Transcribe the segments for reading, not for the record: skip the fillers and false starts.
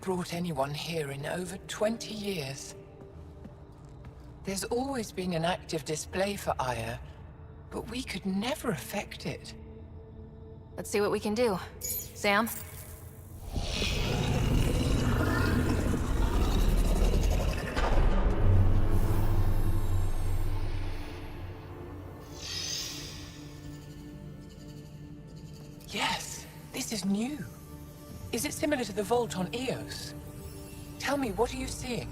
Brought anyone here in over 20 years. There's always been an active display for Aya, but we could never affect it. Let's see what we can do. Sam? Yes, this is new. Is it similar to the vault on Eos? Tell me, what are you seeing?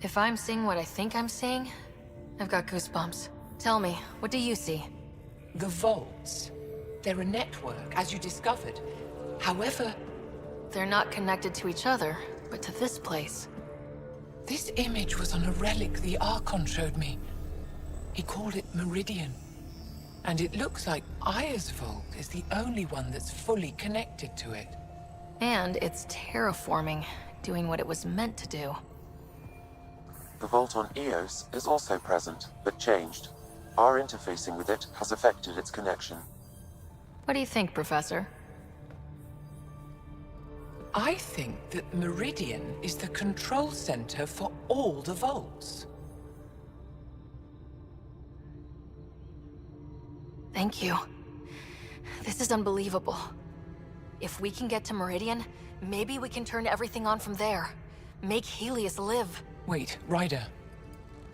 If I'm seeing what I think I'm seeing, I've got goosebumps. Tell me, what do you see? The vaults. They're a network, as you discovered. However... They're not connected to each other, but to this place. This image was on a relic the Archon showed me. He called it Meridian. And it looks like Aya's vault is the only one that's fully connected to it. And it's terraforming, doing what it was meant to do. The vault on Eos is also present, but changed. Our interfacing with it has affected its connection. What do you think, Professor? I think that Meridian is the control center for all the vaults. Thank you. This is unbelievable. If we can get to Meridian, maybe we can turn everything on from there. Make Helios live. Wait, Ryder.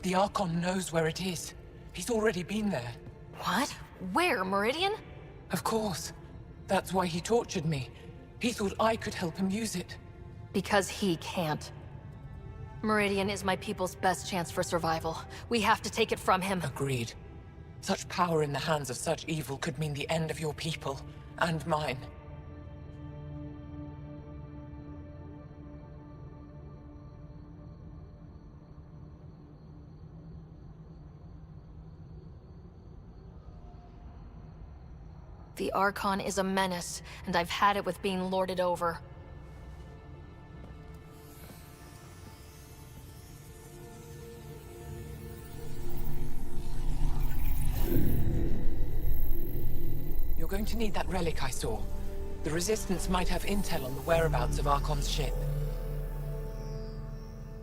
The Archon knows where it is. He's already been there. What? Where? Meridian? Of course. That's why he tortured me. He thought I could help him use it. Because he can't. Meridian is my people's best chance for survival. We have to take it from him. Agreed. Such power in the hands of such evil could mean the end of your people, and mine. The Archon is a menace, and I've had it with being lorded over. You're going going to need that relic I saw. The Resistance might have intel on the whereabouts of Archon's ship.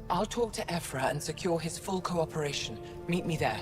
I'll talk to Ephra and secure his full cooperation. Meet me there.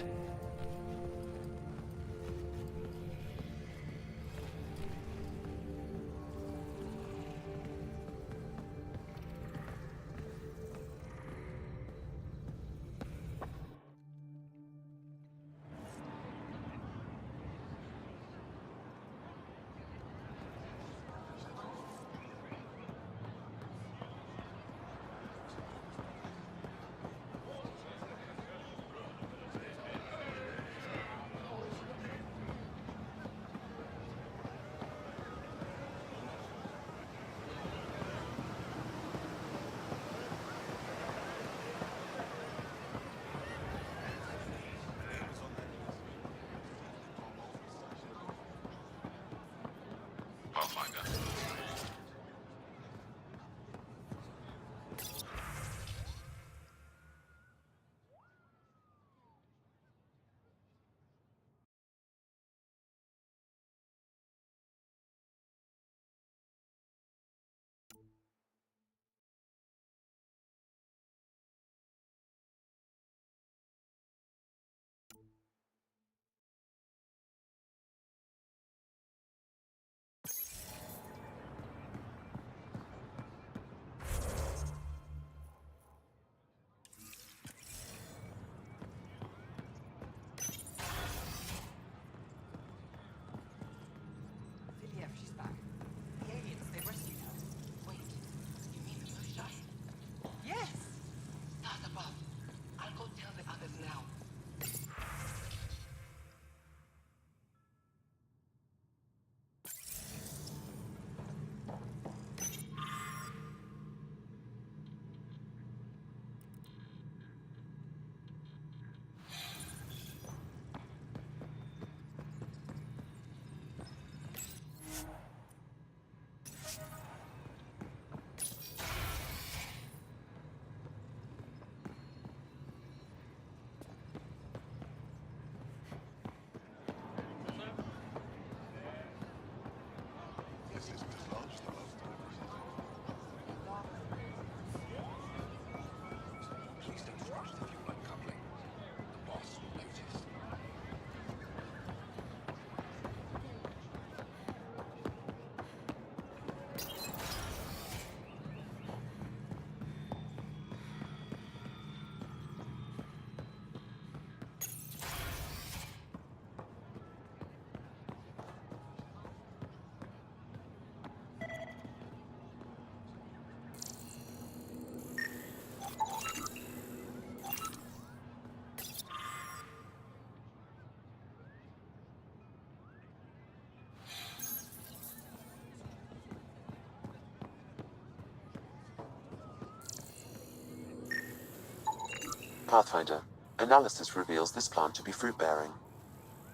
Pathfinder. Analysis reveals this plant to be fruit-bearing.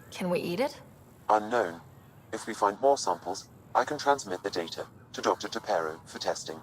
Can we eat it? Unknown. If we find more samples, I can transmit the data to Dr. Tapero for testing.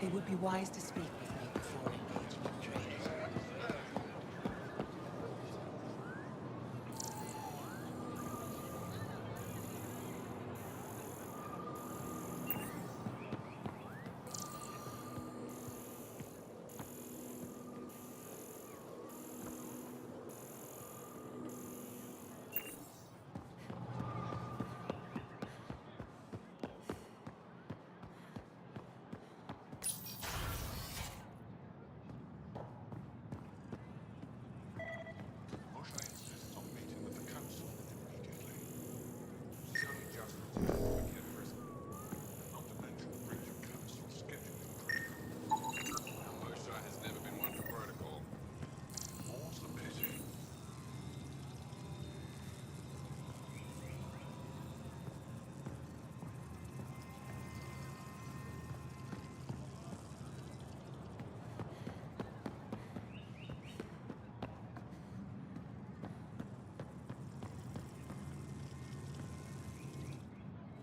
It would be wise to speak with me before engaging in trade.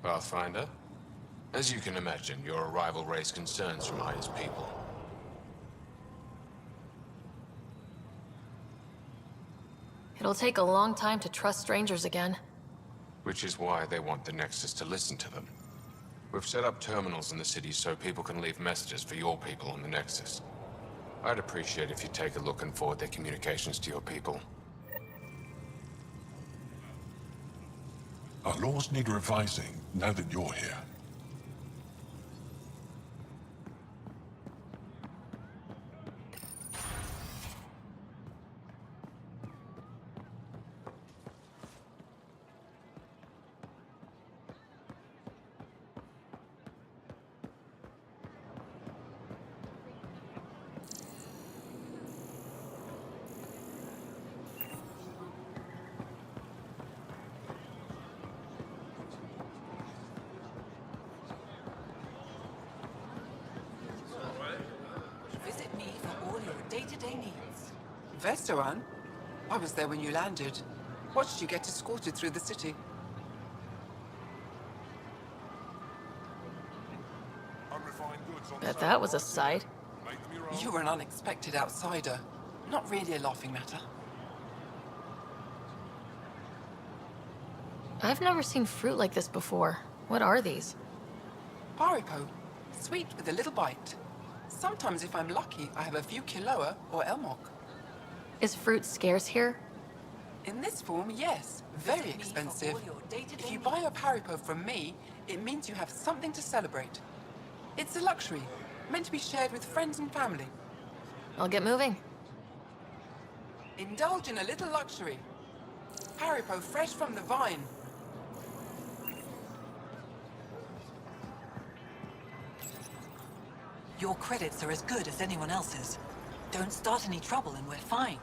Pathfinder, as you can imagine, your arrival raised concerns from Aya's people. It'll take a long time to trust strangers again. Which is why they want the Nexus to listen to them. We've set up terminals in the city so people can leave messages for your people on the Nexus. I'd appreciate if you take a look and forward their communications to your people. Our laws need revising now that you're here. Visit me for all your day-to-day needs. Vestoran? I was there when you landed. Watched you get escorted through the city. Bet that was a sight. You were an unexpected outsider. Not really a laughing matter. I've never seen fruit like this before. What are these? Paripo. Sweet with a little bite. Sometimes if I'm lucky, I have a few Kiloa or Elmok. Is fruit scarce here? In this form, yes. Very expensive. If you buy a Paripo from me, it means you have something to celebrate. It's a luxury, meant to be shared with friends and family. I'll get moving. Indulge in a little luxury. Paripo fresh from the vine. Your credits are as good as anyone else's. Don't start any trouble and we're fine.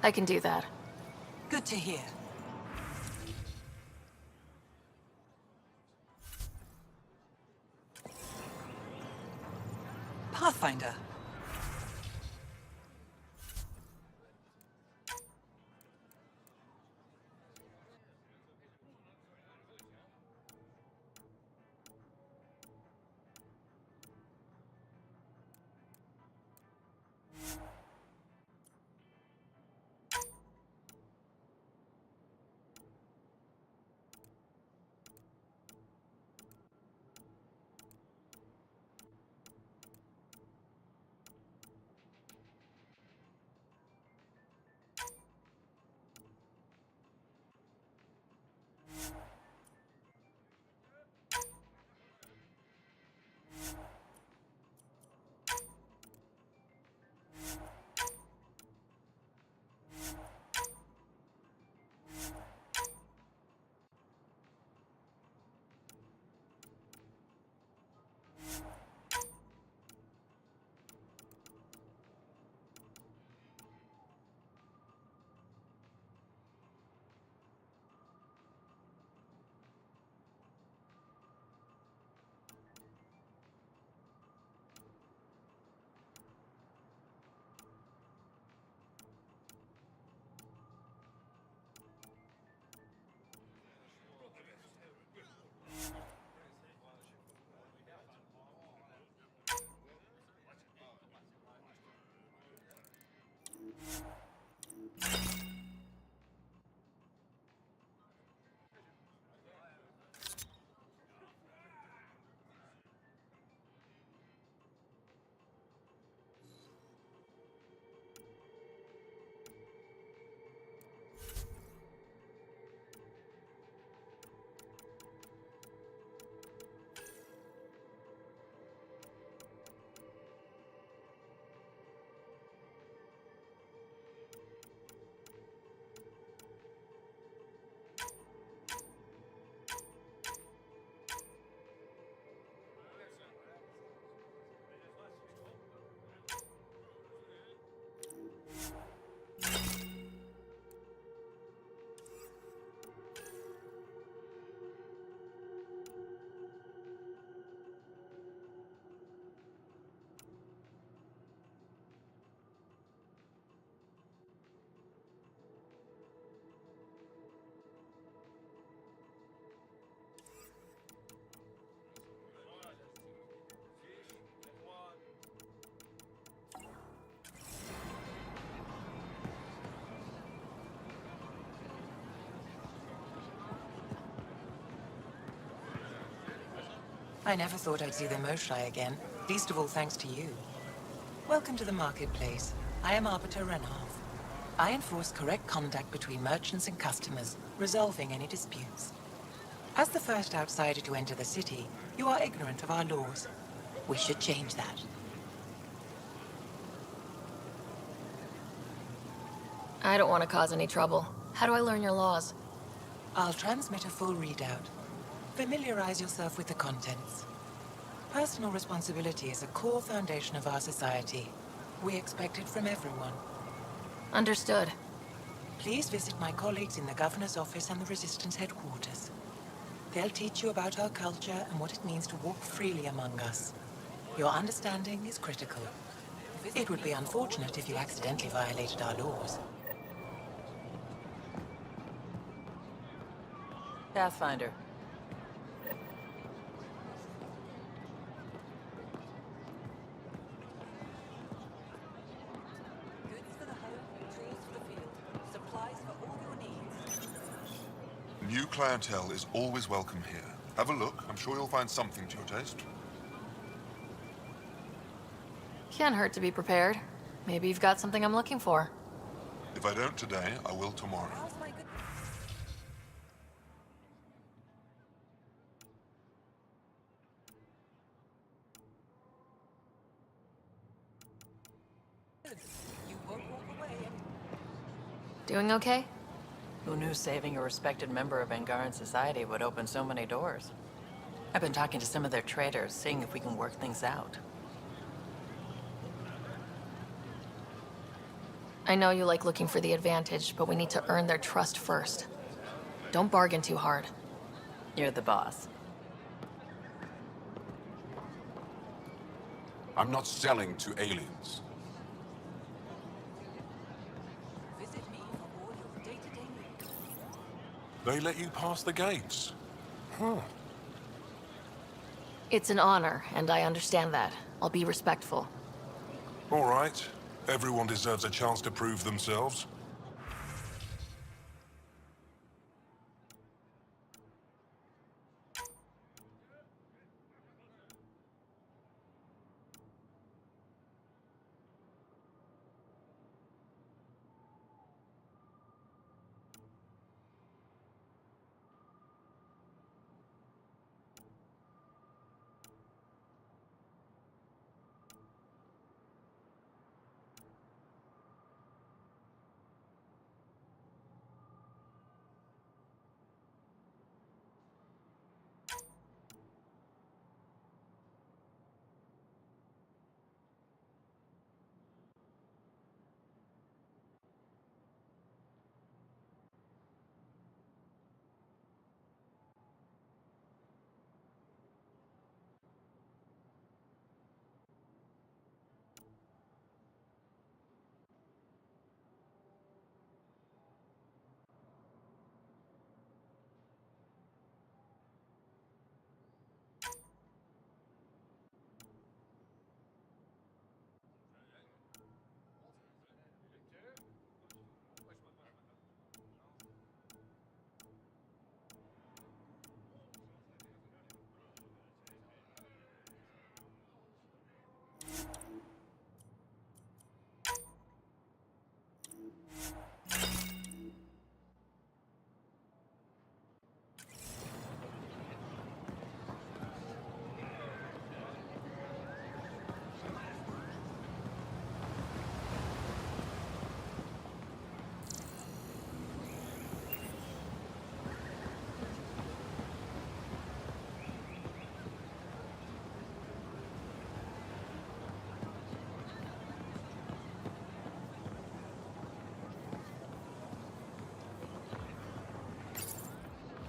I can do that. Good to hear. Pathfinder. I never thought I'd see the Moshlai again, least of all thanks to you. Welcome to the marketplace. I am Arbiter Renarth. I enforce correct conduct between merchants and customers, resolving any disputes. As the first outsider to enter the city, you are ignorant of our laws. We should change that. I don't want to cause any trouble. How do I learn your laws? I'll transmit a full readout. Familiarize yourself with the contents. Personal responsibility is a core foundation of our society. We expect it from everyone. Understood. Please visit my colleagues in the Governor's office and the Resistance headquarters. They'll teach you about our culture and what it means to walk freely among us. Your understanding is critical. It would be unfortunate if you accidentally violated our laws. Pathfinder. Goods for the home, tools for the field, supplies for all your needs. New clientele is always welcome here. Have a look. I'm sure you'll find something to your taste. Can't hurt to be prepared. Maybe you've got something I'm looking for. If I don't today, I will tomorrow. How's my good... You won't walk away. Doing okay? Who knew saving a respected member of Angaran society would open so many doors? I've been talking to some of their traders, seeing if we can work things out. I know you like looking for the advantage, but we need to earn their trust first. Don't bargain too hard. You're the boss. I'm not selling to aliens. Visit me for all your day-to-day needs. They let you pass the gates. Huh. It's an honor, and I understand that. I'll be respectful. All right. Everyone deserves a chance to prove themselves.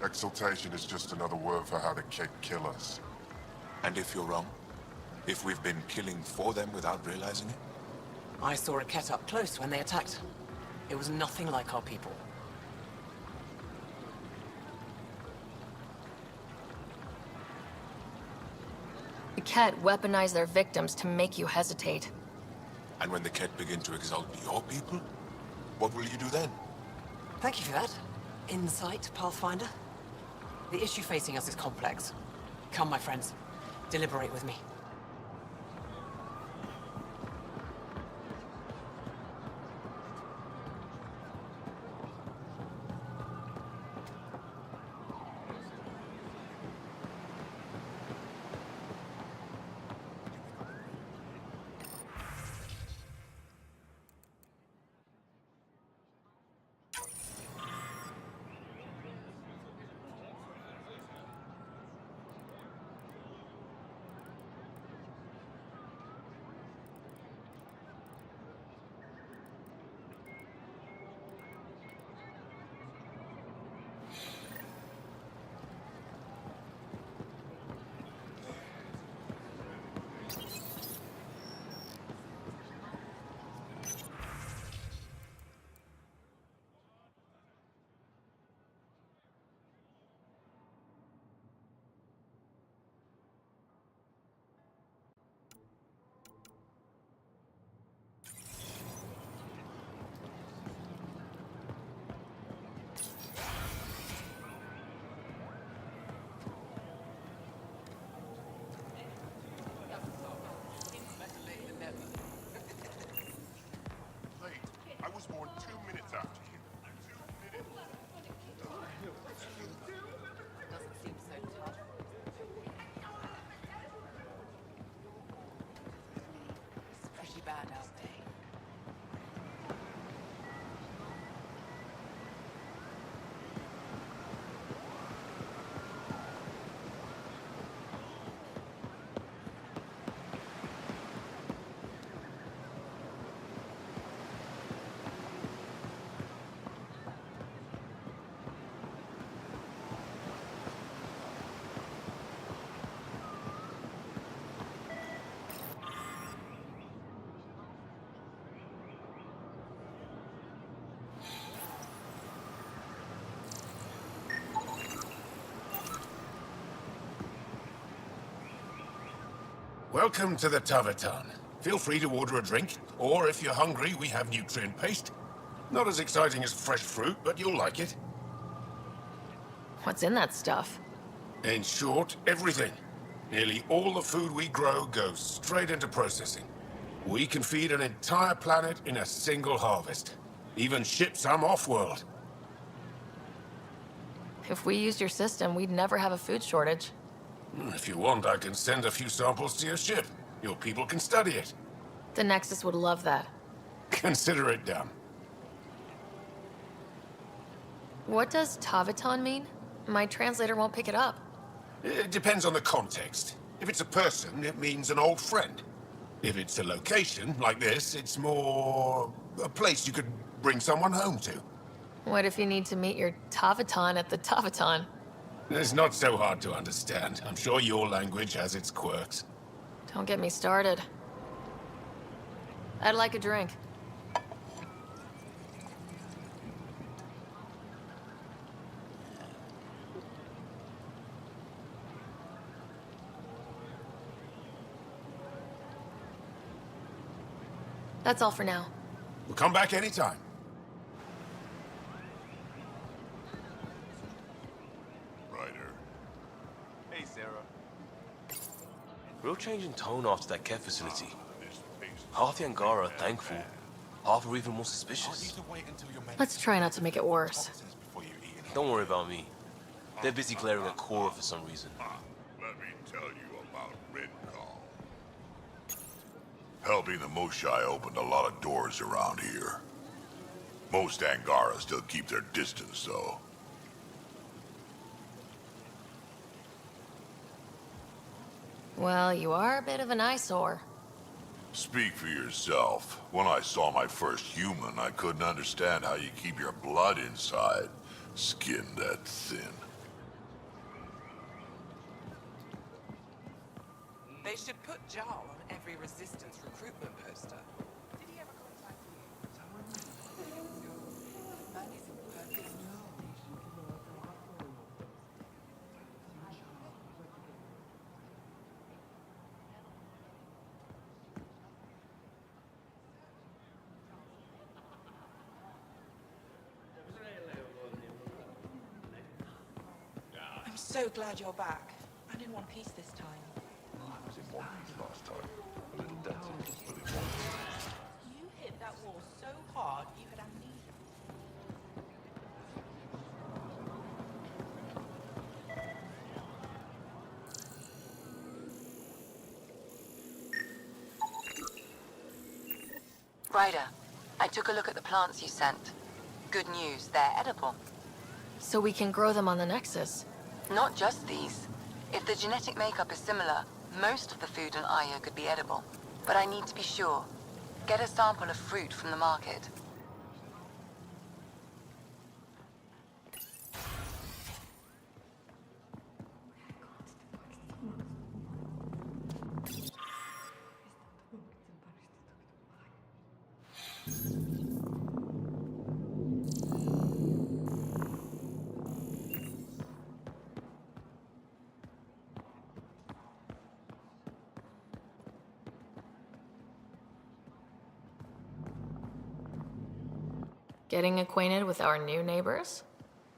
Exaltation is just another word for how the Kett kill us. And if you're wrong? If we've been killing for them without realizing it? I saw a Kett up close when they attacked. It was nothing like our people. The Kett weaponize their victims to make you hesitate. And when the Kett begin to exalt your people? What will you do then? Thank you for that. Insight, Pathfinder. The issue facing us is complex. Come, my friends. Deliberate with me. I was born 2 minutes after you. 2 minutes. Doesn't seem so tough. It's pretty bad out there. Welcome to the Taverton. Feel free to order a drink, or if you're hungry, we have nutrient paste. Not as exciting as fresh fruit, but you'll like it. What's in that stuff? In short, everything. Nearly all the food we grow goes straight into processing. We can feed an entire planet in a single harvest. Even ship some off-world. If we used your system, we'd never have a food shortage. If you want, I can send a few samples to your ship. Your people can study it. The Nexus would love that. Consider it done. What does Taviton mean? My translator won't pick it up. It depends on the context. If it's a person, it means an old friend. If it's a location, like this, it's more a place you could bring someone home to. What if you need to meet your Taviton at the Taviton? It's not so hard to understand. I'm sure your language has its quirks. Don't get me started. I'd like a drink. That's all for now. We'll come back anytime. Ryder. Hey, Sarah. Real change in tone after that care facility. Half the Angara are thankful, half are even more suspicious. Let's try not to make it worse. Don't worry about me. They're busy clearing a core for some reason. Let me tell you about Red Call. Helping the Moshai opened a lot of doors around here. Most Angara still keep their distance, though. Well, you are a bit of an eyesore. Speak for yourself. When I saw my first human, I couldn't understand how you keep your blood inside. Skin that thin. They should put Jarl on every resistance recruitment poster. Did he ever contact you? Man isn't perfect. I'm so glad you're back. I'm in one piece this time. Ryder, I took a look at the plants you sent. Good news, they're edible. So we can grow them on the Nexus. Not just these. If the genetic makeup is similar, most of the food on Aya could be edible. But I need to be sure. Get a sample of fruit from the market. Getting acquainted with our new neighbors?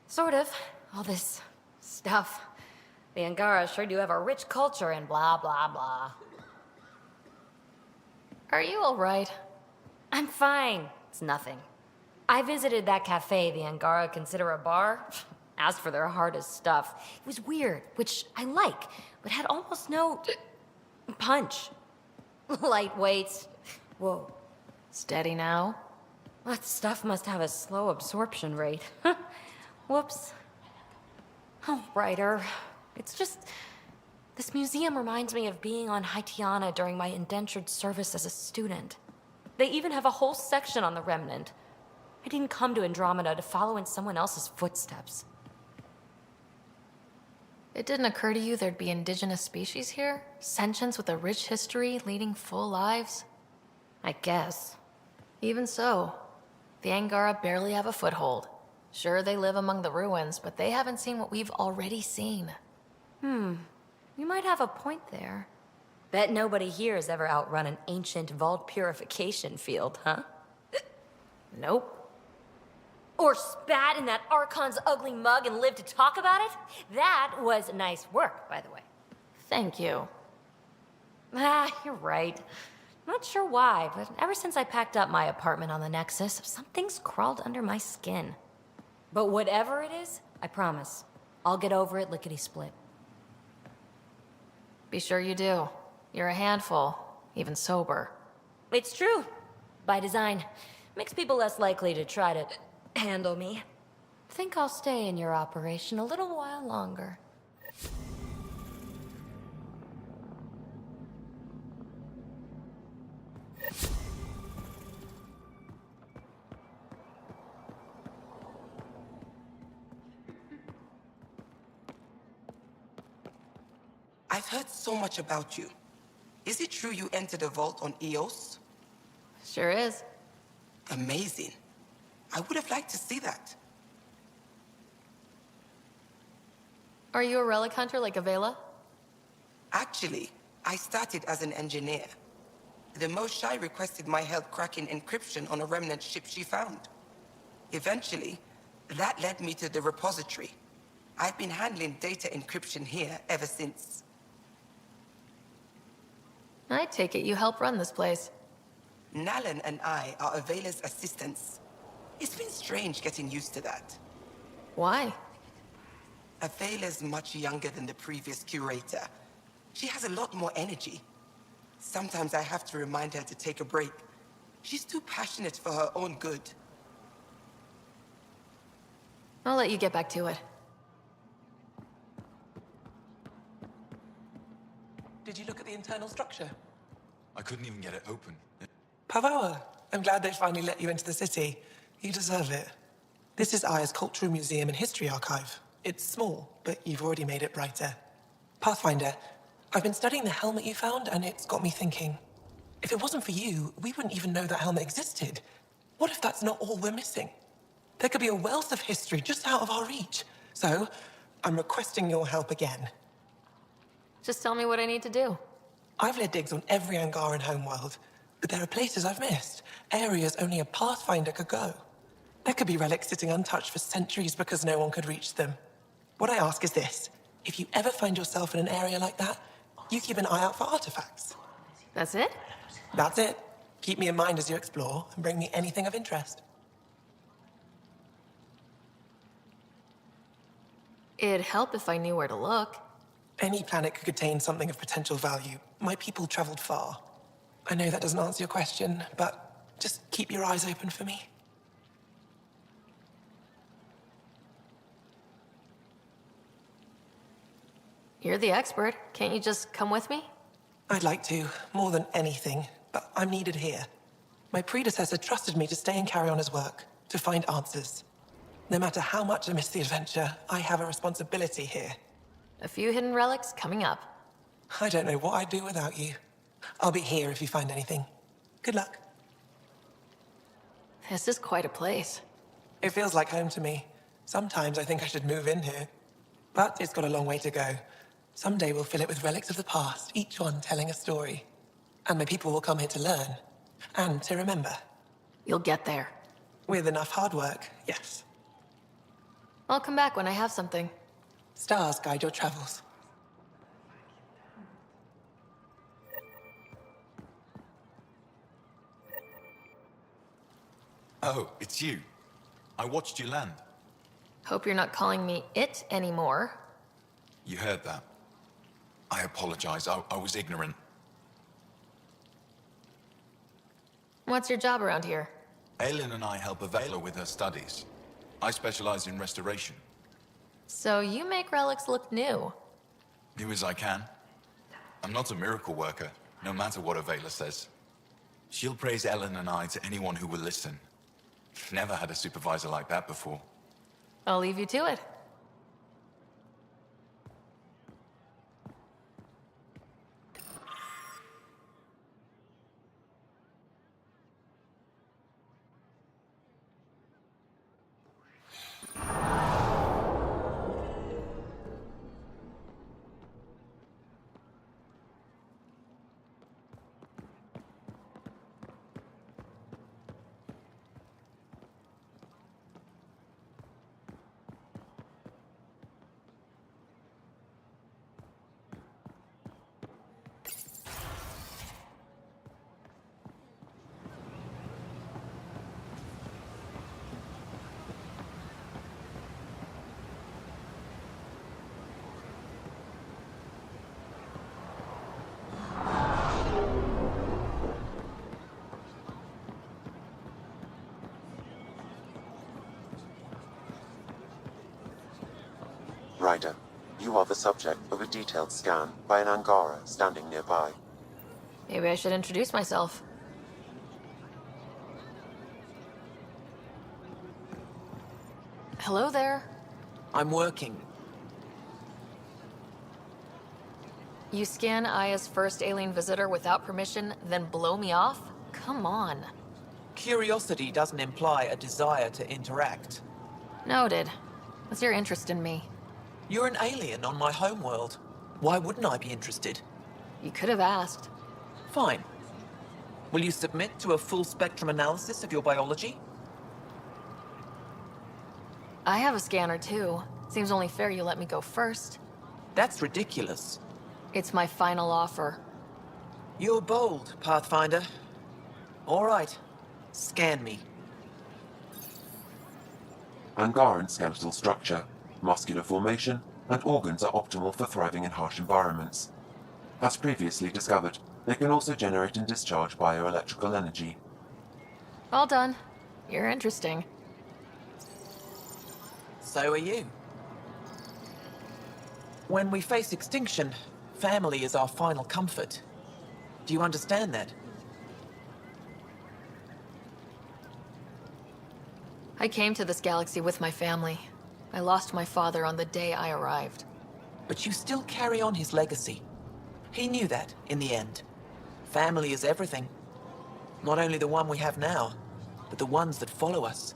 Sort of. All this stuff. The Angara sure do have a rich culture and blah, blah, blah. Are you all right? I'm fine. It's nothing. I visited that cafe the Angara consider a bar. Asked for their hardest stuff. It was weird, which I like, but had almost no punch. Lightweight. Whoa. Steady now? That stuff must have a slow absorption rate. Whoops. Oh, Ryder. It's just... This museum reminds me of being on Haitiana during my indentured service as a student. They even have a whole section on the Remnant. I didn't come to Andromeda to follow in someone else's footsteps. It didn't occur to you there'd be indigenous species here? Sentients with a rich history, leading full lives? I guess. Even so, the Angara barely have a foothold. Sure, they live among the ruins, but they haven't seen what we've already seen. You might have a point there. Bet nobody here has ever outrun an ancient vault purification field, huh? Nope. Or spat in that Archon's ugly mug and lived to talk about it? That was nice work, by the way. Thank you. You're right. Not sure why, but ever since I packed up my apartment on the Nexus, something's crawled under my skin. But whatever it is, I promise, I'll get over it lickety-split. Be sure you do. You're a handful, even sober. It's true. By design. Makes people less likely to try to handle me. Think I'll stay in your operation a little while longer. I've heard so much about you. Is it true you entered a vault on Eos? Sure is. Amazing. I would have liked to see that. Are you a relic hunter like Avela? Actually, I started as an engineer. The Moshai requested my help cracking encryption on a remnant ship she found. Eventually, that led me to the repository. I've been handling data encryption here ever since. I take it you help run this place. Nalan and I are Avela's assistants. It's been strange getting used to that. Why? Avela's much younger than the previous curator. She has a lot more energy. Sometimes I have to remind her to take a break. She's too passionate for her own good. I'll let you get back to it. Did you look at the internal structure? I couldn't even get it open. Pavoa, I'm glad they finally let you into the city. You deserve it. This is Aya's Cultural Museum and History Archive. It's small, but you've already made it brighter. Pathfinder, I've been studying the helmet you found, and it's got me thinking. If it wasn't for you, we wouldn't even know that helmet existed. What if that's not all we're missing? There could be a wealth of history just out of our reach. So, I'm requesting your help again. Just tell me what I need to do. I've led digs on every Angaran homeworld, but there are places I've missed, areas only a Pathfinder could go. There could be relics sitting untouched for centuries because no one could reach them. What I ask is this: if you ever find yourself in an area like that, you keep an eye out for artifacts. That's it? That's it. Keep me in mind as you explore, and bring me anything of interest. It'd help if I knew where to look. Any planet could contain something of potential value. My people traveled far. I know that doesn't answer your question, but Just keep your eyes open for me. You're the expert. Can't you just come with me? I'd like to, more than anything, but I'm needed here. My predecessor trusted me to stay and carry on his work, to find answers. No matter how much I miss the adventure, I have a responsibility here. A few hidden relics coming up. I don't know what I'd do without you. I'll be here if you find anything. Good luck. This is quite a place. It feels like home to me. Sometimes I think I should move in here. But it's got a long way to go. Someday we'll fill it with relics of the past, each one telling a story. And my people will come here to learn. And to remember. You'll get there. With enough hard work, yes. I'll come back when I have something. Stars guide your travels. Oh, it's you. I watched you land. Hope you're not calling me it anymore. You heard that. I apologize. I was ignorant. What's your job around here? Aelin and I help Avela with her studies. I specialize in restoration. So you make relics look new. Do as I can. I'm not a miracle worker, no matter what Avela says. She'll praise Ellen and I to anyone who will listen. Never had a supervisor like that before. I'll leave you to it. Ryder, you are the subject of a detailed scan by an Angara standing nearby. Maybe I should introduce myself. Hello there. I'm working. You scan Aya's first alien visitor without permission, then blow me off? Come on. Curiosity doesn't imply a desire to interact. Noted. What's your interest in me? You're an alien on my homeworld. Why wouldn't I be interested? You could have asked. Fine. Will you submit to a full spectrum analysis of your biology? I have a scanner too. Seems only fair you let me go first. That's ridiculous. It's my final offer. You're bold, Pathfinder. All right. Scan me. Angaran skeletal structure, muscular formation, and organs are optimal for thriving in harsh environments. As previously discovered, they can also generate and discharge bioelectrical energy. All done. You're interesting. So are you. When we face extinction, family is our final comfort. Do you understand that? I came to this galaxy with my family. I lost my father on the day I arrived. But you still carry on his legacy. He knew that, in the end. Family is everything. Not only the one we have now, but the ones that follow us.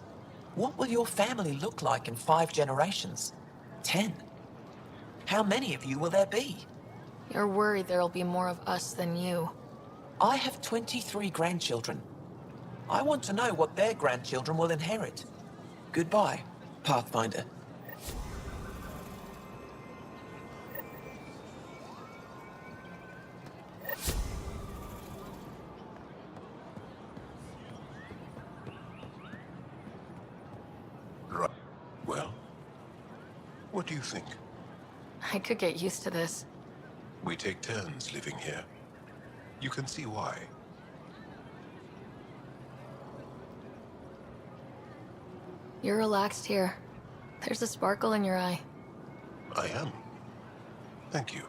What will your family look like in 5 generations? 10? How many of you will there be? You're worried there'll be more of us than you. I have 23 grandchildren. I want to know what their grandchildren will inherit. Goodbye, Pathfinder. Right. Well, what do you think? I could get used to this. We take turns living here. You can see why. You're relaxed here. There's a sparkle in your eye. I am. Thank you.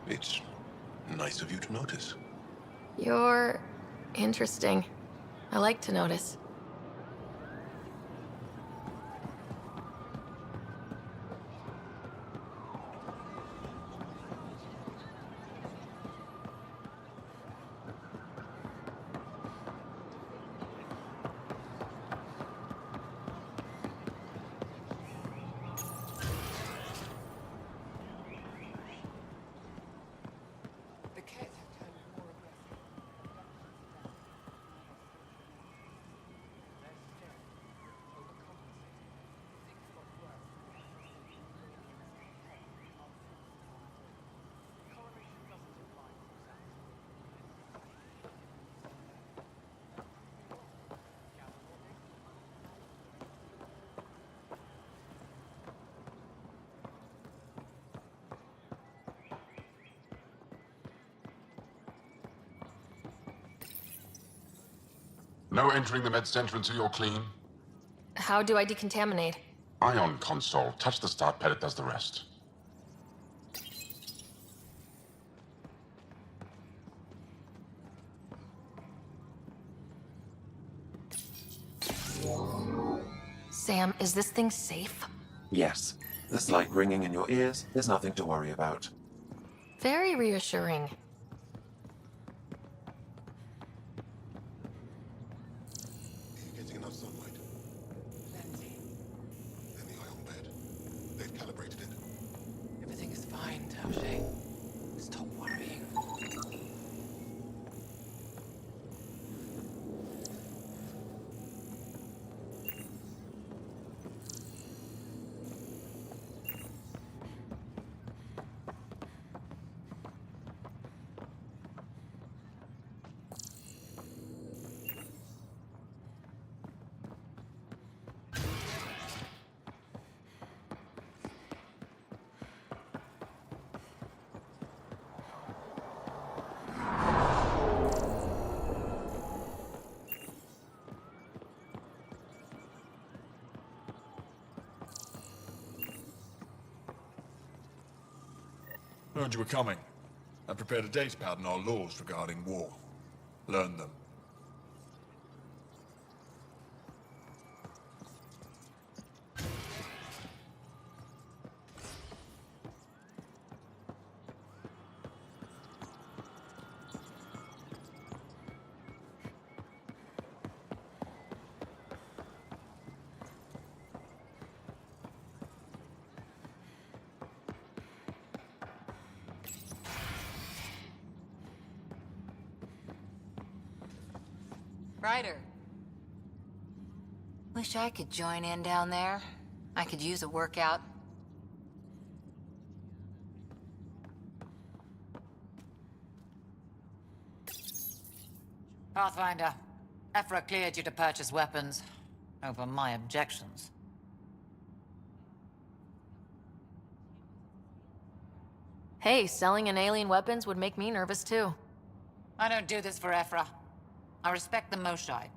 It's nice of you to notice. You're interesting. I like to notice. No entering the med center until you're clean. How do I decontaminate? Ion console. Touch the start pad, it does the rest. Sam, is this thing safe? Yes. The slight ringing in your ears is nothing to worry about. Very reassuring. Getting enough sunlight. Plenty. And the ion bed. They've calibrated it. Everything is fine, Taoshi. Stop worrying. Heard you were coming. I prepared a datapad on our laws regarding war. Learn them. Ryder. Wish I could join in down there. I could use a workout. Pathfinder, Ephra cleared you to purchase weapons over my objections. Hey, selling an alien weapons would make me nervous too. I don't do this for Ephra. I respect the Moshai.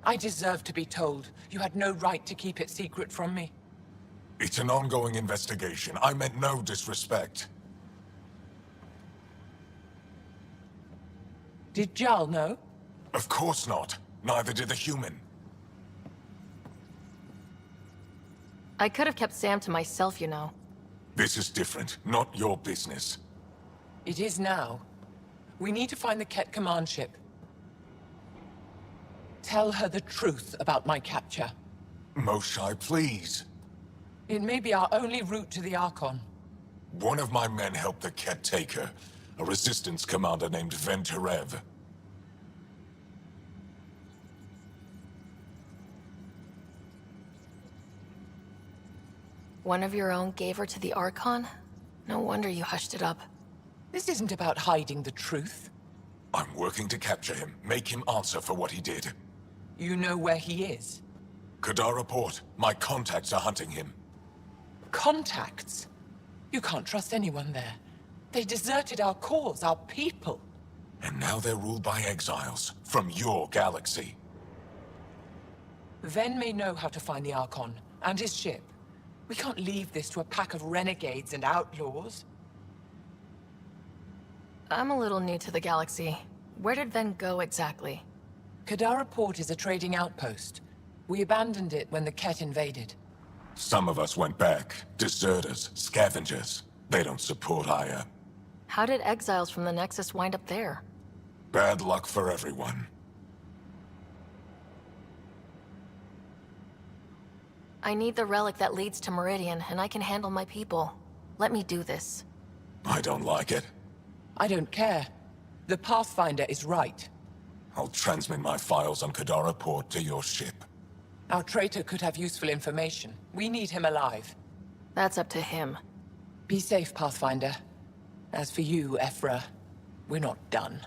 I deserve to be told. You had no right to keep it secret from me. It's an ongoing investigation. I meant no disrespect. Did Jarl know? Of course not. Neither did the human. I could have kept Sam to myself, you know. This is different. Not your business. It is now. We need to find the Ket command ship. Tell her the truth about my capture. Moshai, please. It may be our only route to the Archon. One of my men helped the Ket take her. A resistance commander named Venturev. One of your own gave her to the Archon? No wonder you hushed it up. This isn't about hiding the truth. I'm working to capture him, make him answer for what he did. You know where he is? Kadara Port. My contacts are hunting him. Contacts? You can't trust anyone there. They deserted our cause, our people. And now they're ruled by exiles from your galaxy. Ven may know how to find the Archon and his ship. We can't leave this to a pack of renegades and outlaws. I'm a little new to the galaxy. Where did Ven go exactly? Kadara Port is a trading outpost. We abandoned it when the Ket invaded. Some of us went back. Deserters, scavengers. They don't support Aya. How did exiles from the Nexus wind up there? Bad luck for everyone. I need the relic that leads to Meridian, and I can handle my people. Let me do this. I don't like it. I don't care. The Pathfinder is right. I'll transmit my files on Kadara Port to your ship. Our traitor could have useful information. We need him alive. That's up to him. Be safe, Pathfinder. As for you, Ephra, we're not done.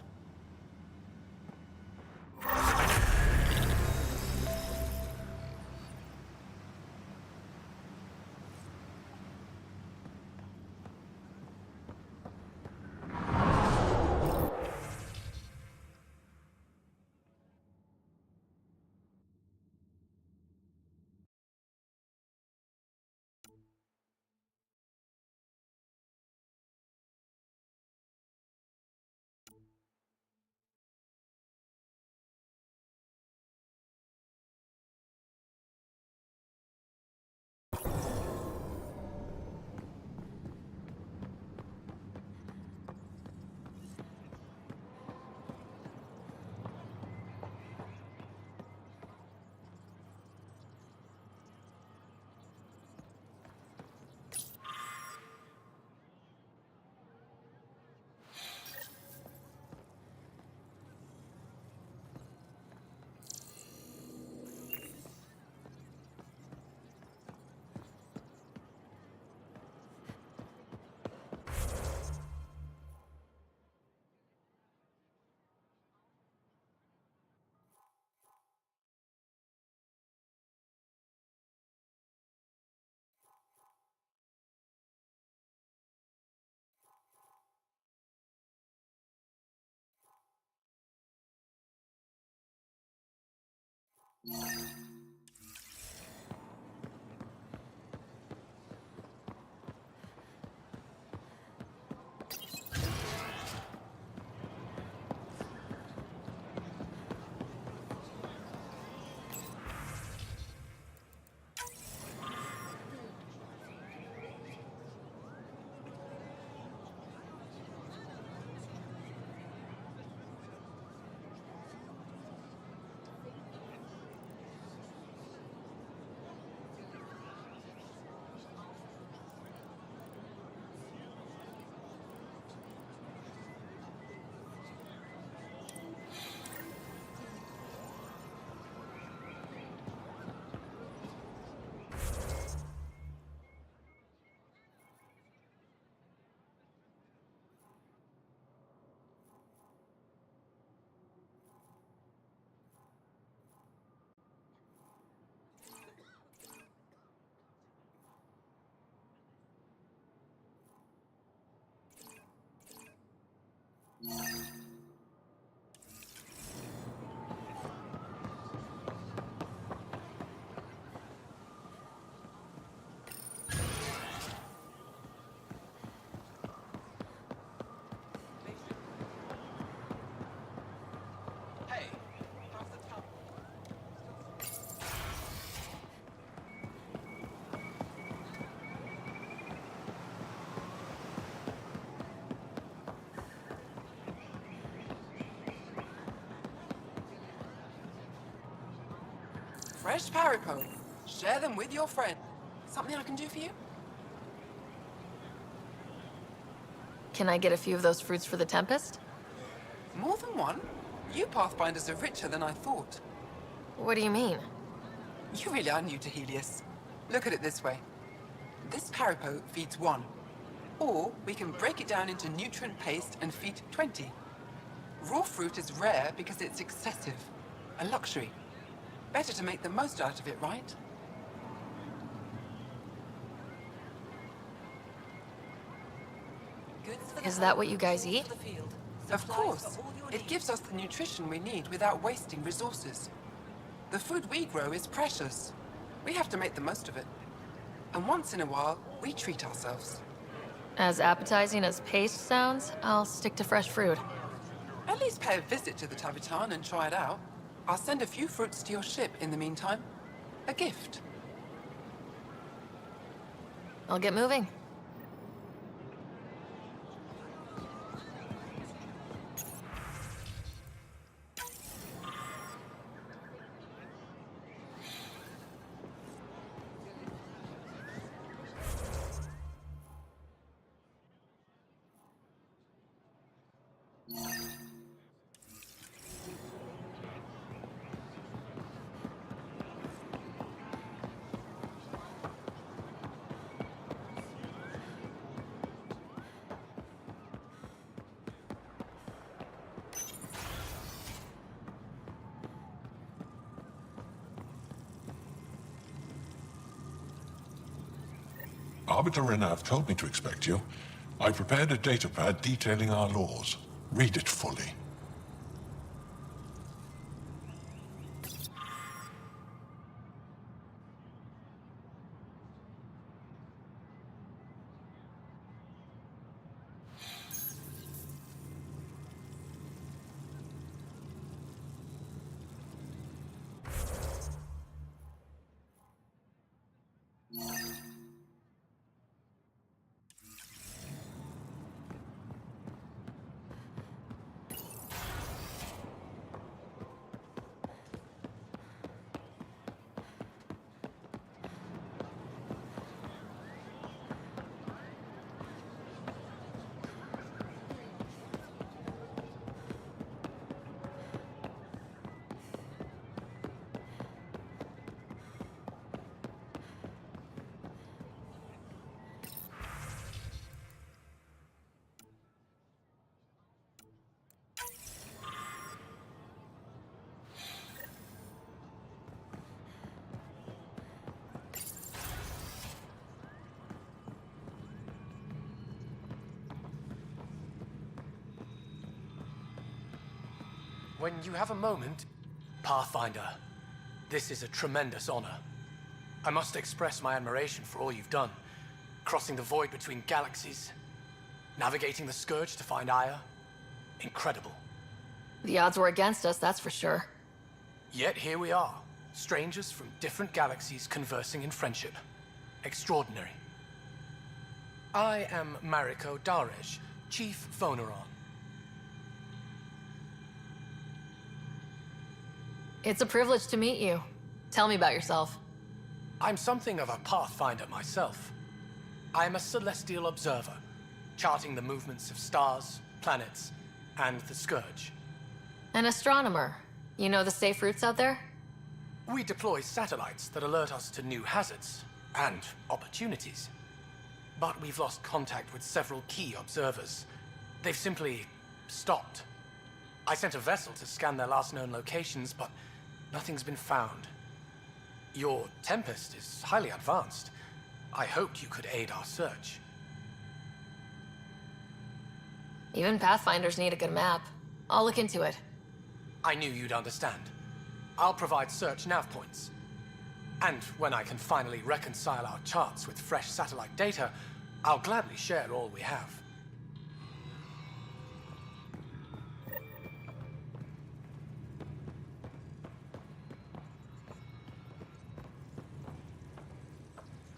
Fresh Paripo. Share them with your friend. Something I can do for you? Can I get a few of those fruits for the Tempest? More than one? You Pathfinders are richer than I thought. What do you mean? You really are new to Helios. Look at it this way. This Paripo feeds 1. Or we can break it down into nutrient paste and feed 20. Raw fruit is rare because it's excessive. A luxury. Better to make the most out of it, right? Is that what you guys eat? Of course. It gives us the nutrition we need without wasting resources. The food we grow is precious. We have to make the most of it. And once in a while, we treat ourselves. As appetizing as paste sounds, I'll stick to fresh fruit. At least pay a visit to the Tavitan and try it out. I'll send a few fruits to your ship in the meantime. A gift. I'll get moving. Arbiter Renav told me to expect you. I prepared a datapad detailing our laws. Read it fully. When you have a moment, Pathfinder, this is a tremendous honor. I must express my admiration for all you've done. Crossing the void between galaxies, navigating the Scourge to find Aya. Incredible. The odds were against us, that's for sure. Yet here we are, strangers from different galaxies conversing in friendship. Extraordinary. I am Mariko Darej, Chief Phoneron. It's a privilege to meet you. Tell me about yourself. I'm something of a pathfinder myself. I am a celestial observer, charting the movements of stars, planets, and the Scourge. An astronomer. You know the safe routes out there? We deploy satellites that alert us to new hazards and opportunities. But we've lost contact with several key observers. They've simply stopped. I sent a vessel to scan their last known locations, but nothing's been found. Your Tempest is highly advanced. I hoped you could aid our search. Even Pathfinders need a good map. I'll look into it. I knew you'd understand. I'll provide search nav points. And when I can finally reconcile our charts with fresh satellite data, I'll gladly share all we have.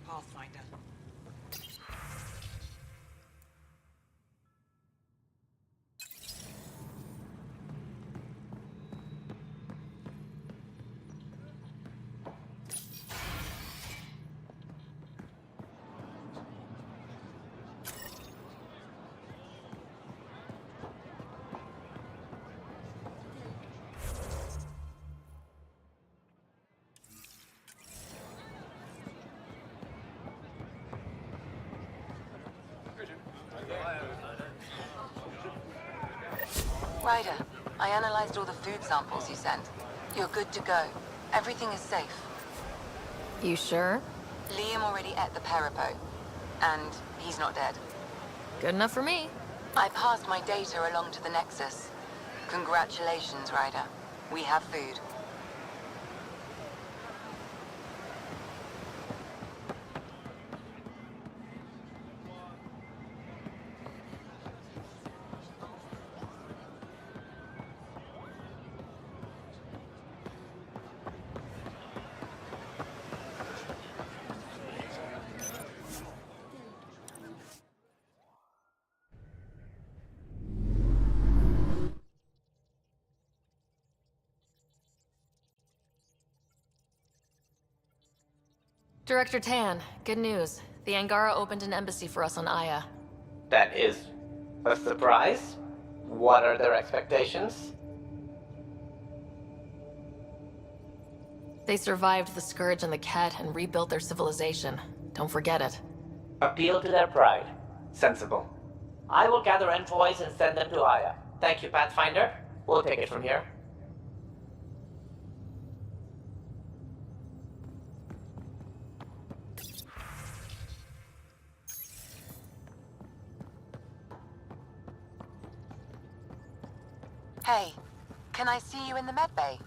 Pathfinder. Ryder, I analyzed all the food samples you sent. You're good to go. Everything is safe. You sure? Liam already ate the Peripo, and he's not dead. Good enough for me. I passed my data along to the Nexus. Congratulations, Ryder. We have food. Director Tan, good news. The Angara opened an embassy for us on Aya. That is a surprise. What are their expectations? They survived the Scourge and the Cat and rebuilt their civilization. Don't forget it. Appeal to their pride. Sensible. I will gather envoys and send them to Aya. Thank you, Pathfinder. We'll take it from here. Hey, can I see you in the med bay?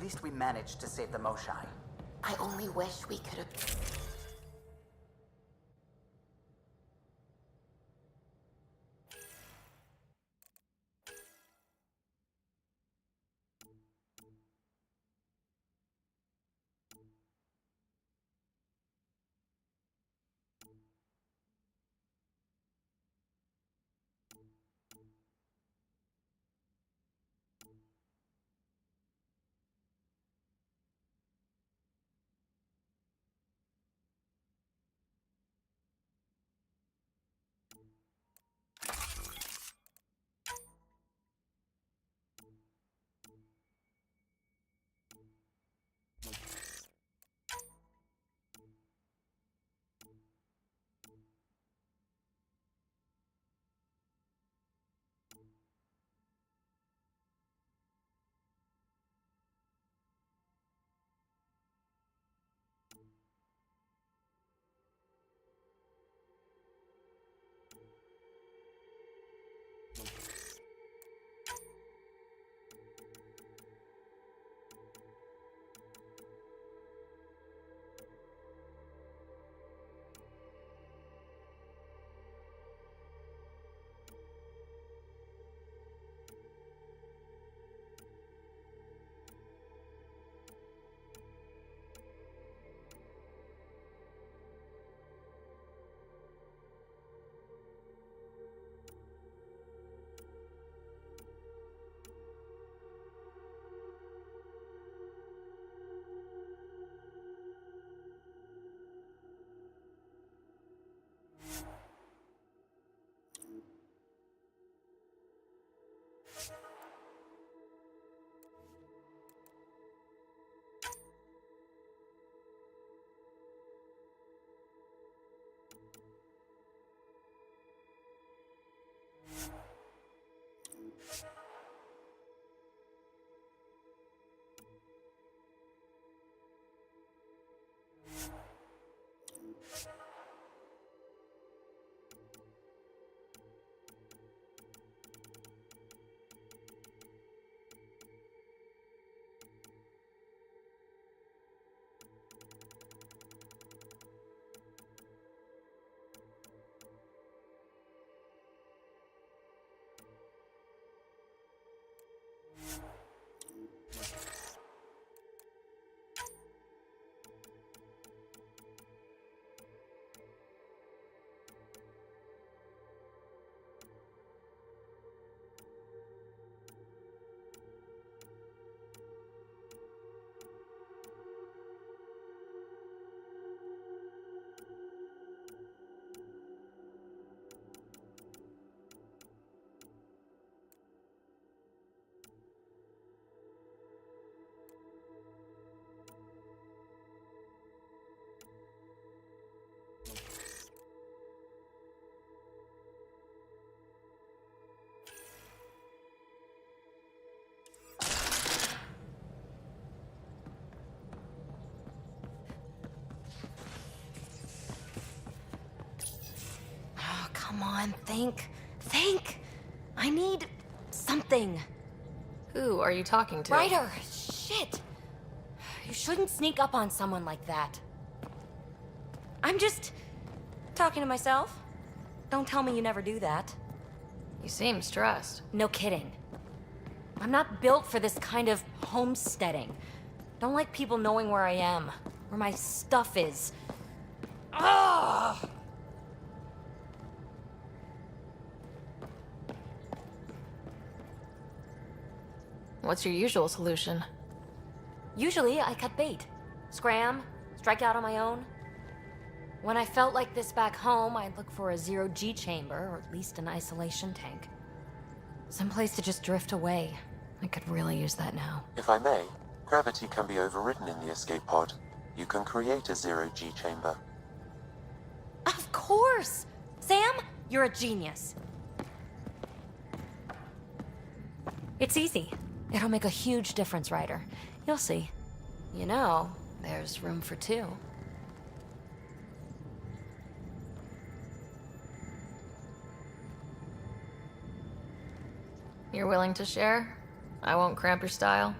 least we managed to save the Moshai. I only wish we could have... Come on, think. Think! I need something. Who are you talking to? Ryder! Shit! You shouldn't sneak up on someone like that. I'm just talking to myself. Don't tell me you never do that. You seem stressed. No kidding. I'm not built for this kind of homesteading. Don't like people knowing where I am, where my stuff is. Ugh! What's your usual solution? Usually, I cut bait. Scram, strike out on my own. When I felt like this back home, I'd look for a zero-G chamber, or at least an isolation tank. Someplace to just drift away. I could really use that now. If I may, gravity can be overridden in the escape pod. You can create a zero-G chamber. Of course! Sam, you're a genius. It's easy. It'll make a huge difference, Ryder. You'll see. You know, there's room for two. You're willing to share? I won't cramp your style.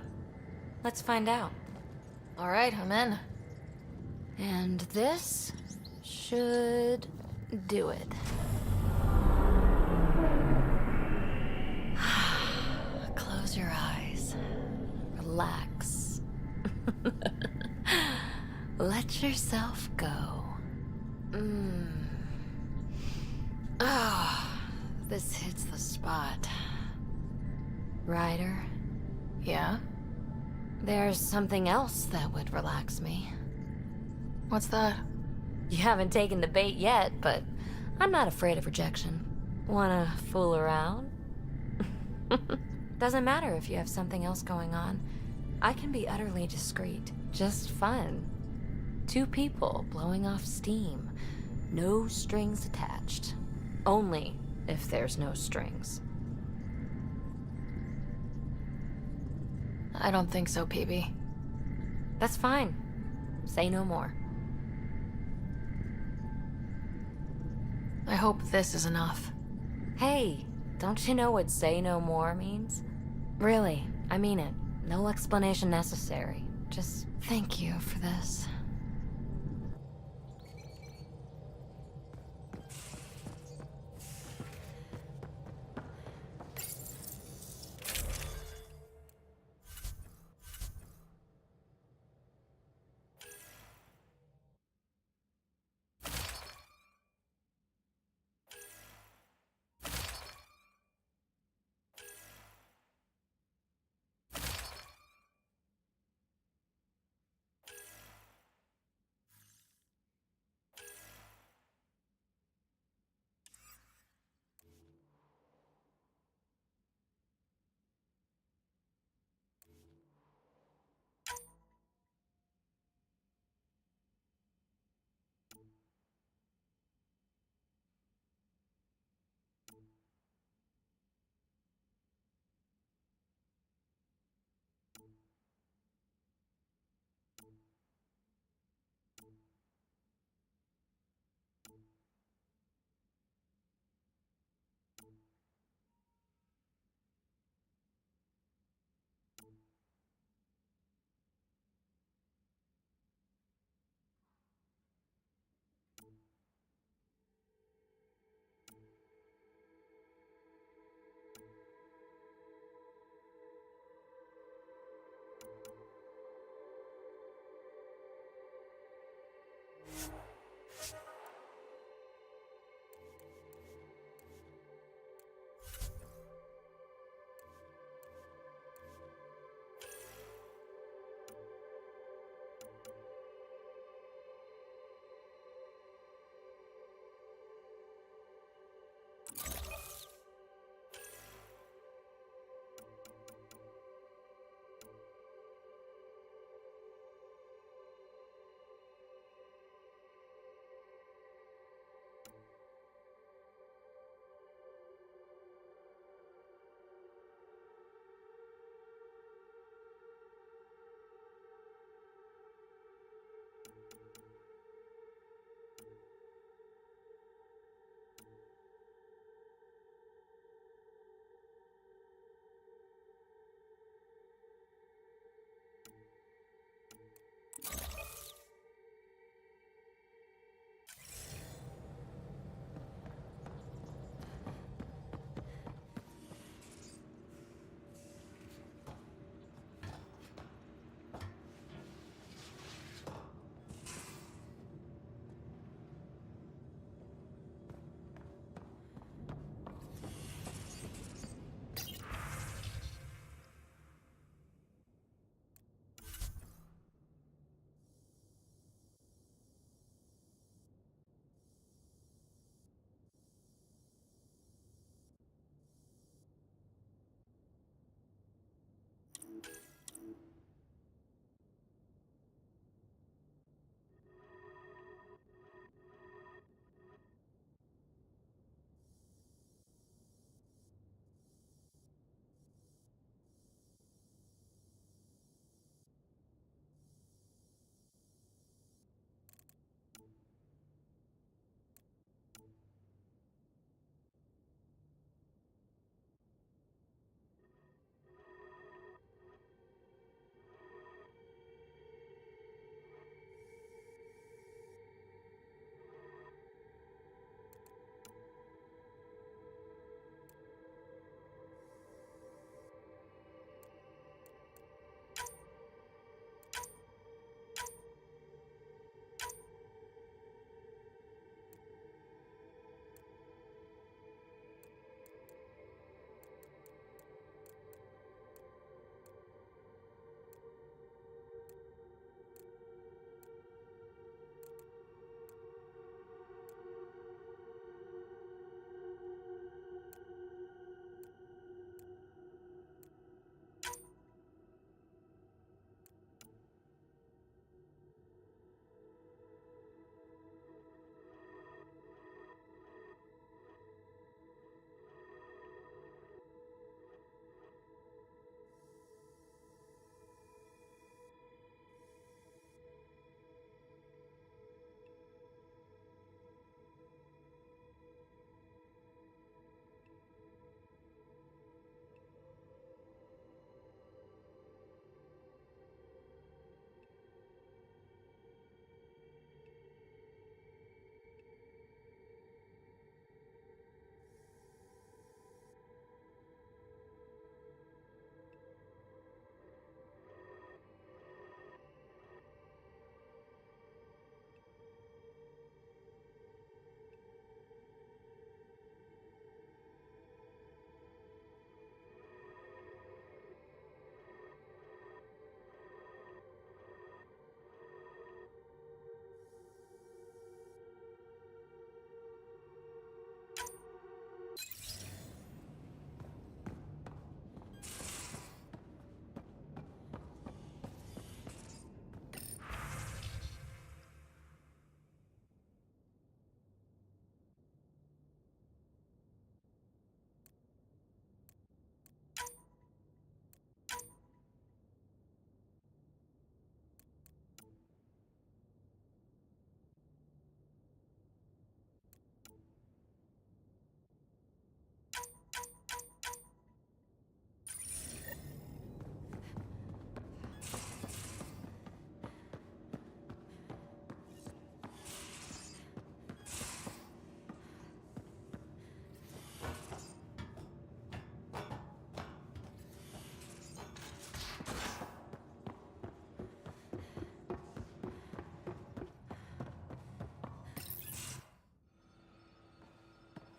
Let's find out. All right, I'm in. And this should do it. Close your eyes. Relax. Let yourself go. Ah, this hits the spot. Ryder? Yeah? There's something else that would relax me. What's that? You haven't taken the bait yet, but I'm not afraid of rejection. Wanna fool around? Doesn't matter if you have something else going on. I can be utterly discreet. Just fun. Two people blowing off steam. No strings attached. Only if there's no strings. I don't think so, PB. That's fine. Say no more. I hope this is enough. Hey, don't you know what say no more means? Really, I mean it. No explanation necessary. Just thank you for this.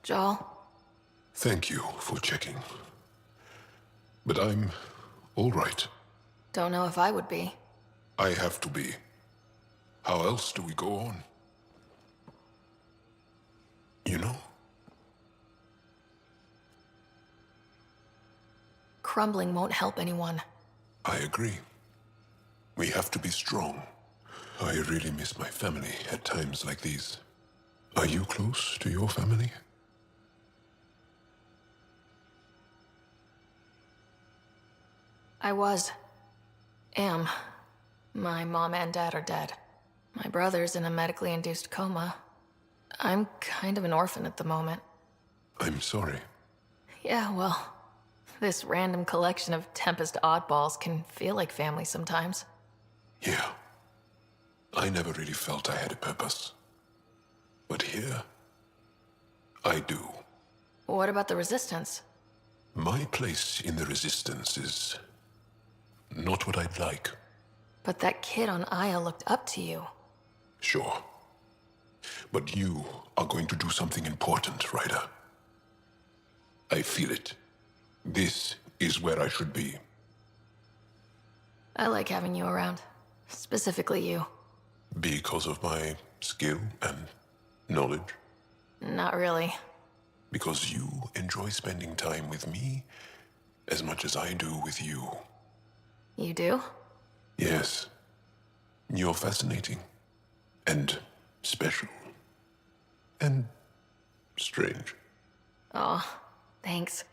Joel? Thank you for checking. But I'm all right. Don't know if I would be. I have to be. How else do we go on? You know? Crumbling won't help anyone. I agree. We have to be strong. I really miss my family at times like these. Are you close to your family? I was. Am. My mom and dad are dead. My brother's in a medically induced coma. I'm kind of an orphan at the moment. I'm sorry. Yeah, well, this random collection of Tempest oddballs can feel like family sometimes. Yeah. I never really felt I had a purpose. But here, I do. What about the Resistance? My place in the Resistance is not what I'd like. But that kid on Aya looked up to you. Sure. But you are going to do something important, Ryder. I feel it. This is where I should be. I like having you around. Specifically you. Because of my skill and knowledge? Not really. Because you enjoy spending time with me as much as I do with you. You do? Yes. You're fascinating. And special. And strange. Aw, thanks.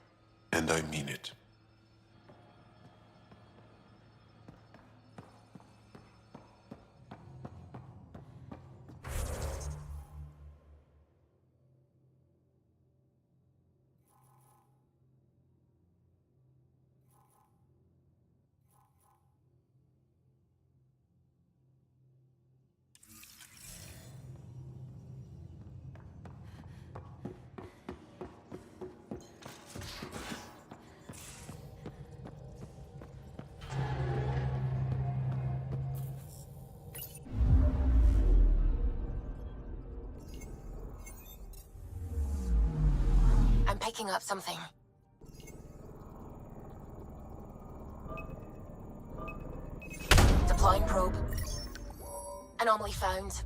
And I mean it. I'm picking up something. Deploying probe. Anomaly found.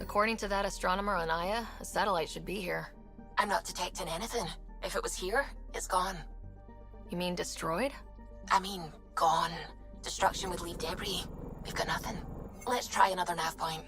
According to that astronomer on Aya, a satellite should be here. I'm not detecting anything. If it was here, it's gone. You mean destroyed? I mean, gone. Destruction would leave debris. We've got nothing. Let's try another nav point.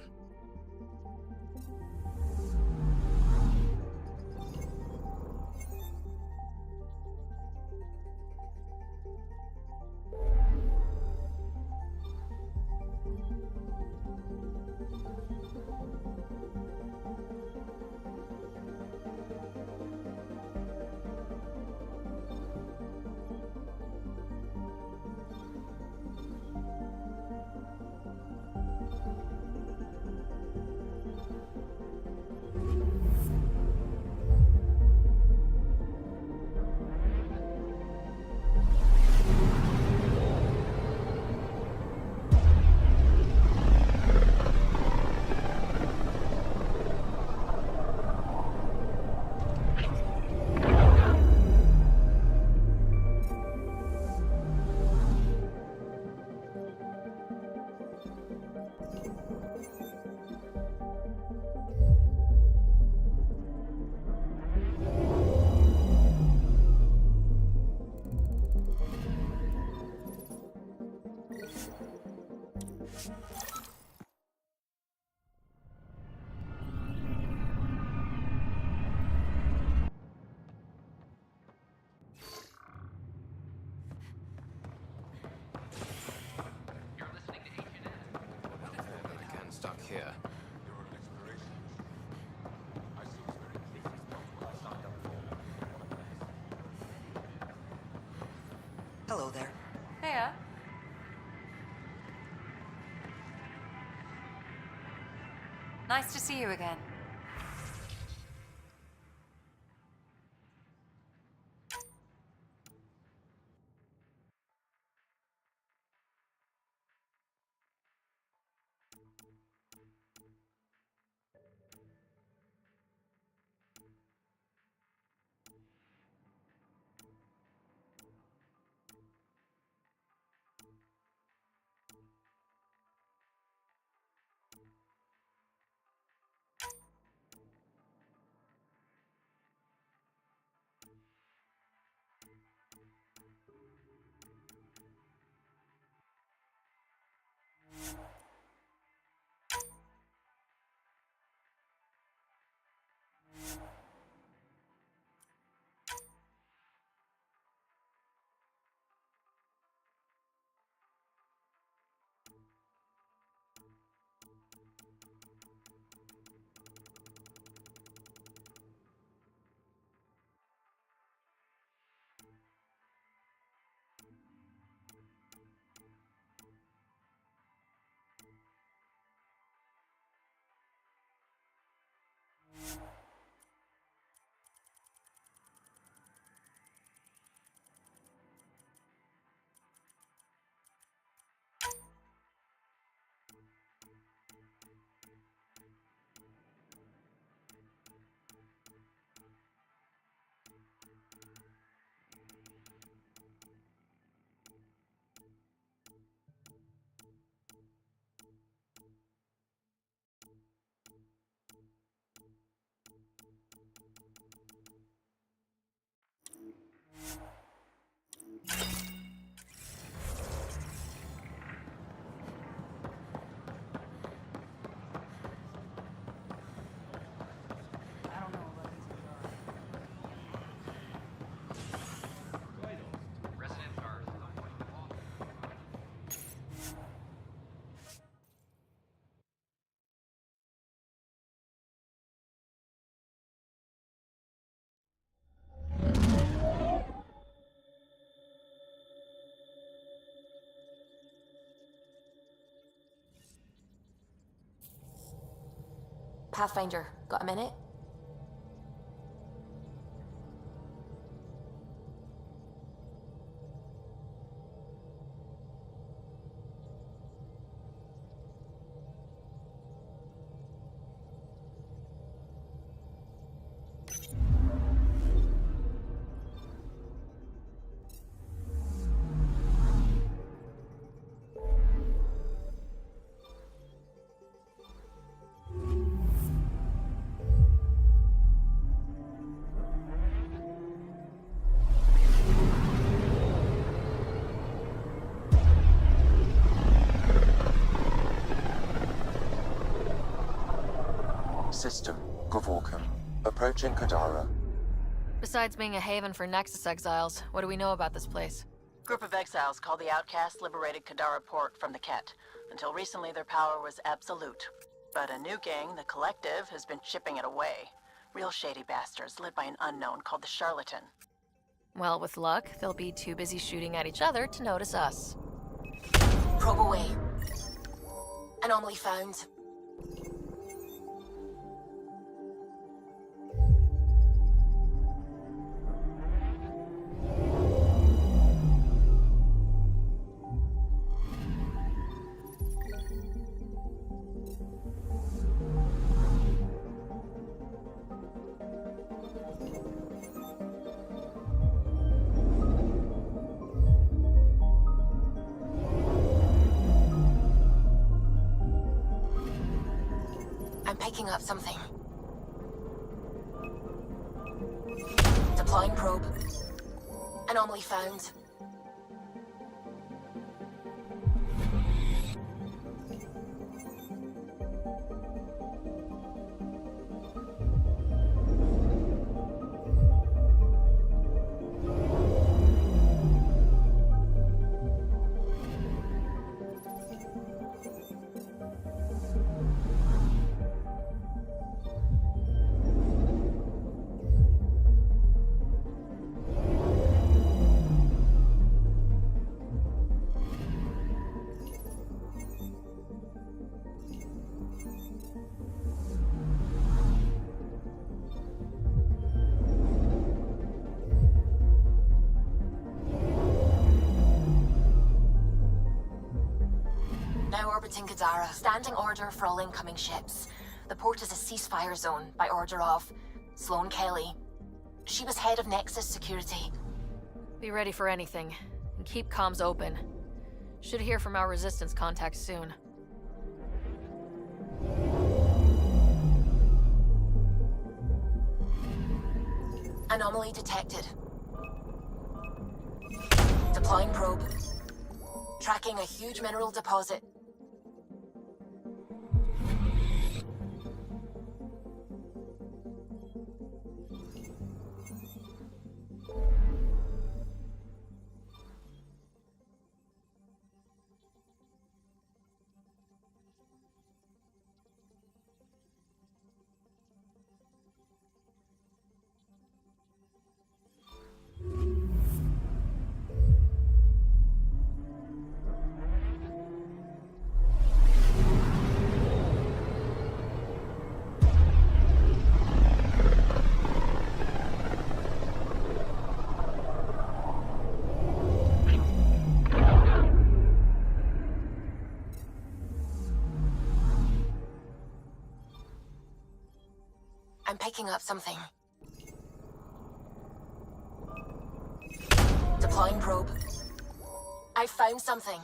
Here. Hello there. Heya. Nice to see you again. Pathfinder, got a minute? System, Gavorkum. Approaching Kadara. Besides being a haven for Nexus exiles, what do we know about this place? Group of exiles called the Outcasts liberated Kadara Port from the Ket. Until recently, their power was absolute. But a new gang, the Collective, has been chipping it away. Real shady bastards led by an unknown called the Charlatan. Well, with luck, they'll be too busy shooting at each other to notice us. Probe away. Anomaly found. Picking up something. Deploying probe. Anomaly found. Now orbiting Kadara. Standing order for all incoming ships. The port is a ceasefire zone by order of Sloane Kelly. She was head of Nexus security. Be ready for anything, and keep comms open. Should hear from our resistance contacts soon. Anomaly detected. Deploying probe. Tracking a huge mineral deposit. I'm picking up something. Deploying probe. I found something.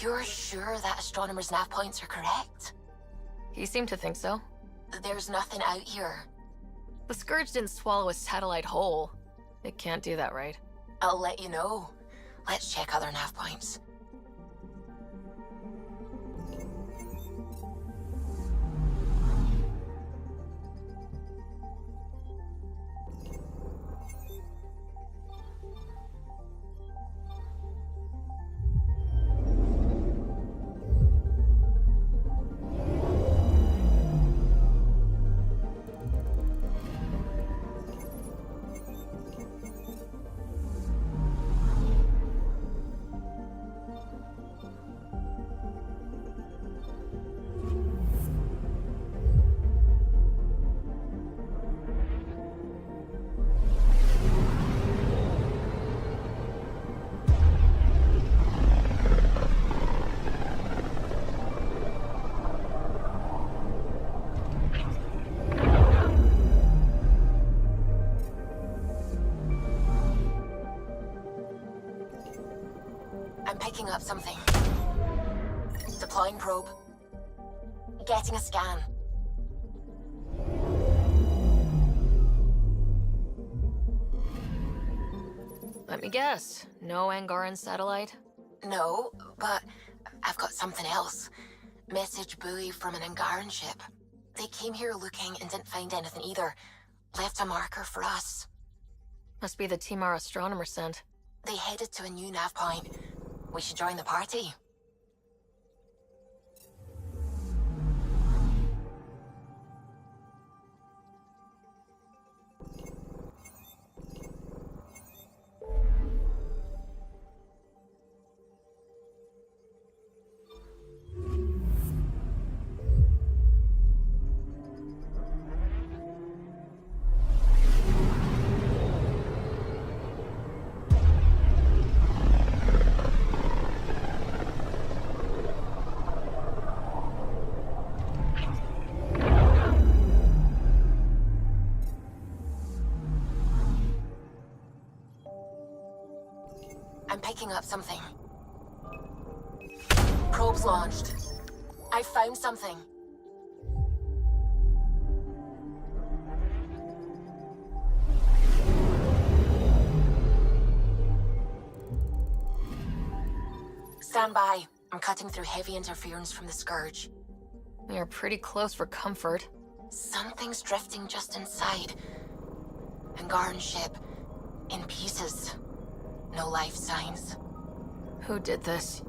You're sure that astronomer's nav points are correct? He seemed to think so. There's nothing out here. The Scourge didn't swallow a satellite whole. It can't do that, right? I'll let you know. Let's check other nav points. I'm picking up something. Deploying probe. Getting a scan. Let me guess. No Angaran satellite? No, but I've got something else. Message buoy from an Angaran ship. They came here looking and didn't find anything either. Left a marker for us. Must be the team our astronomer sent. They headed to a new nav point. We should join the party. I'm picking up something. Probe's launched. I found something. Stand by. I'm cutting through heavy interference from the Scourge. We are pretty close for comfort. Something's drifting just inside. Angaran ship. In pieces. No life signs. Who did this?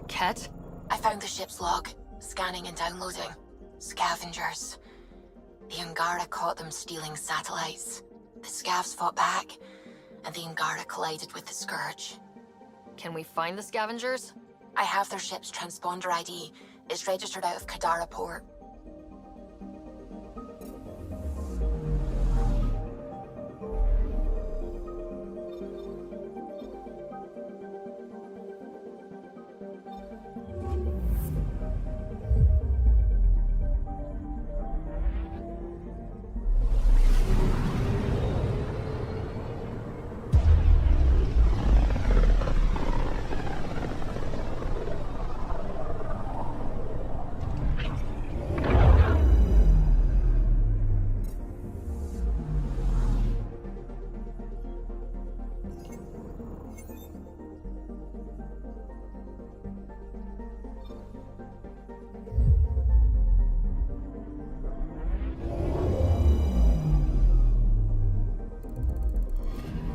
Ket? I found the ship's log. Scanning and downloading. Scavengers. The Angara caught them stealing satellites. The Scavs fought back, and the Angara collided with the Scourge. Can we find the scavengers? I have their ship's transponder ID. It's registered out of Kadara port.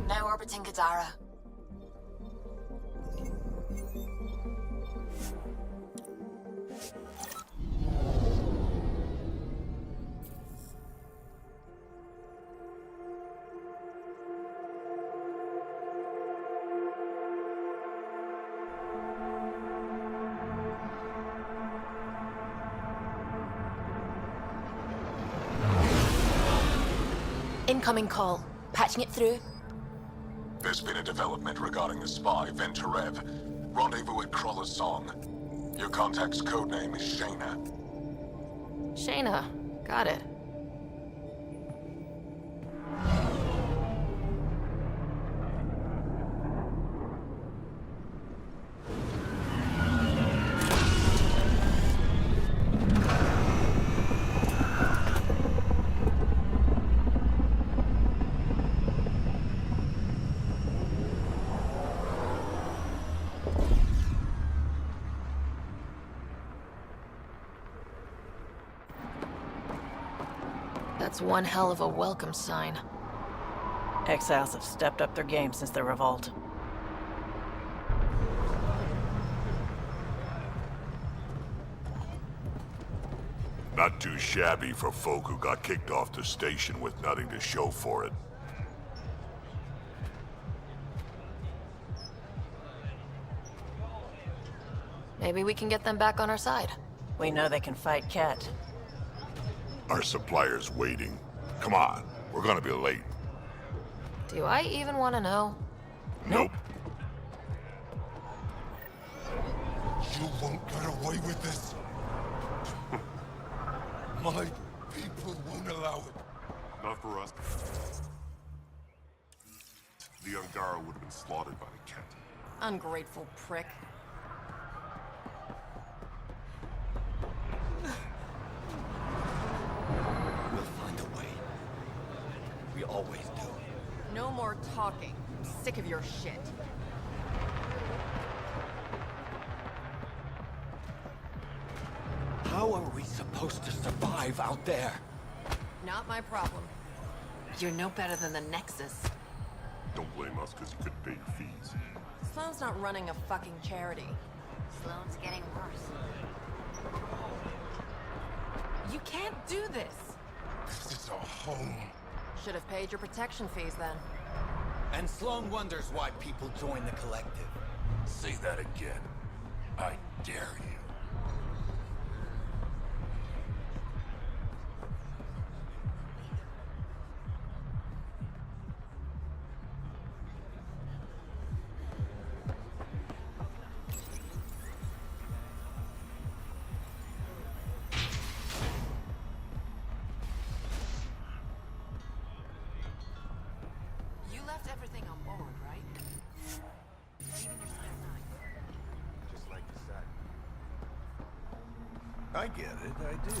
Now orbiting Kadara. Incoming call. Patching it through. There's been a development regarding the spy, Venturev. Rendezvous at Crawler's Song. Your contact's codename is Shayna. Shayna. Got it. That's one hell of a welcome sign. Exiles have stepped up their game since the revolt. Not too shabby for folk who got kicked off the station with nothing to show for it. Maybe we can get them back on our side. We know they can fight Ket. Our supplier's waiting. Come on, we're gonna be late. Do I even want to know? Nope. You won't get away with this. My people won't allow it. Not for us. The Angara would have been slaughtered by the Ket. Ungrateful prick. We'll find a way. We always do. No more talking. I'm sick of your shit. How are we supposed to survive out there? Not my problem. You're no better than the Nexus. Don't blame us because you couldn't pay your fees. Sloane's not running a fucking charity. Sloane's getting worse. You can't do this! This is our home. Should have paid your protection fees then. And Sloane wonders why people join the collective. Say that again. I dare you. You left everything on board, right? Even your Snap 9. Just like you said. I get it, I do.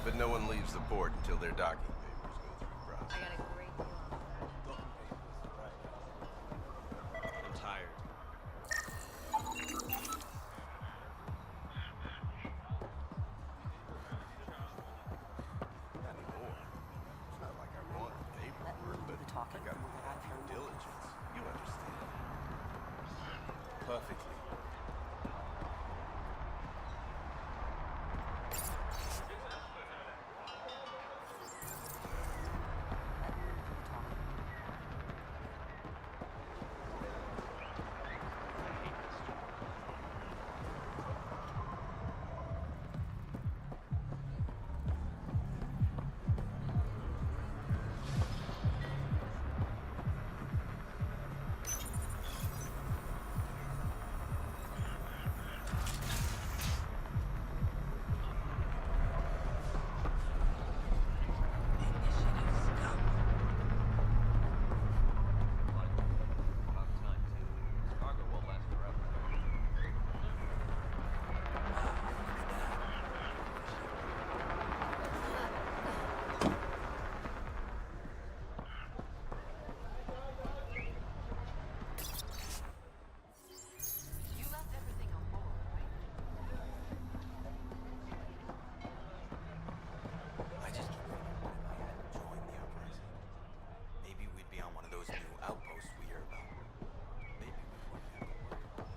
But no one leaves the port until their docking papers go through process. I got a great deal on that. I'm tired. Not anymore. It's not like I wanted paperwork, but I got due diligence. You understand. Perfectly. I just keep thinking what if I hadn't joined the uprising? Maybe we'd be on one of those new outposts we hear about. Maybe we wouldn't have to worry.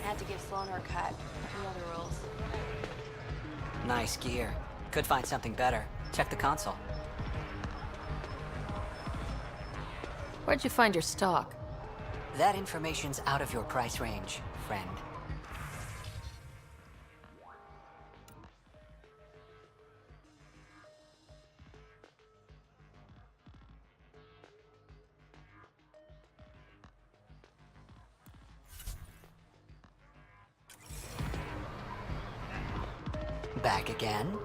Had to give Sloane her cut. You know the rules. Nice gear. Could find something better. Check the console. Where'd you find your stock? That information's out of your price range, friend. Back again?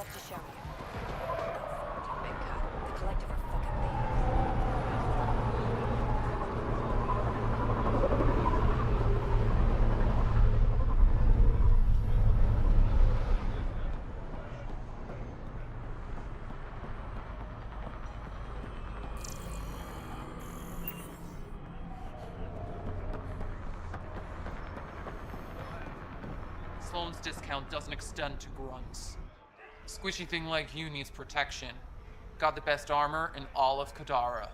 love to show you. Big cut. The collective are fucking thieves. Sloane's discount doesn't extend to grunts. Squishy thing like you needs protection. Got the best armor in all of Kadara.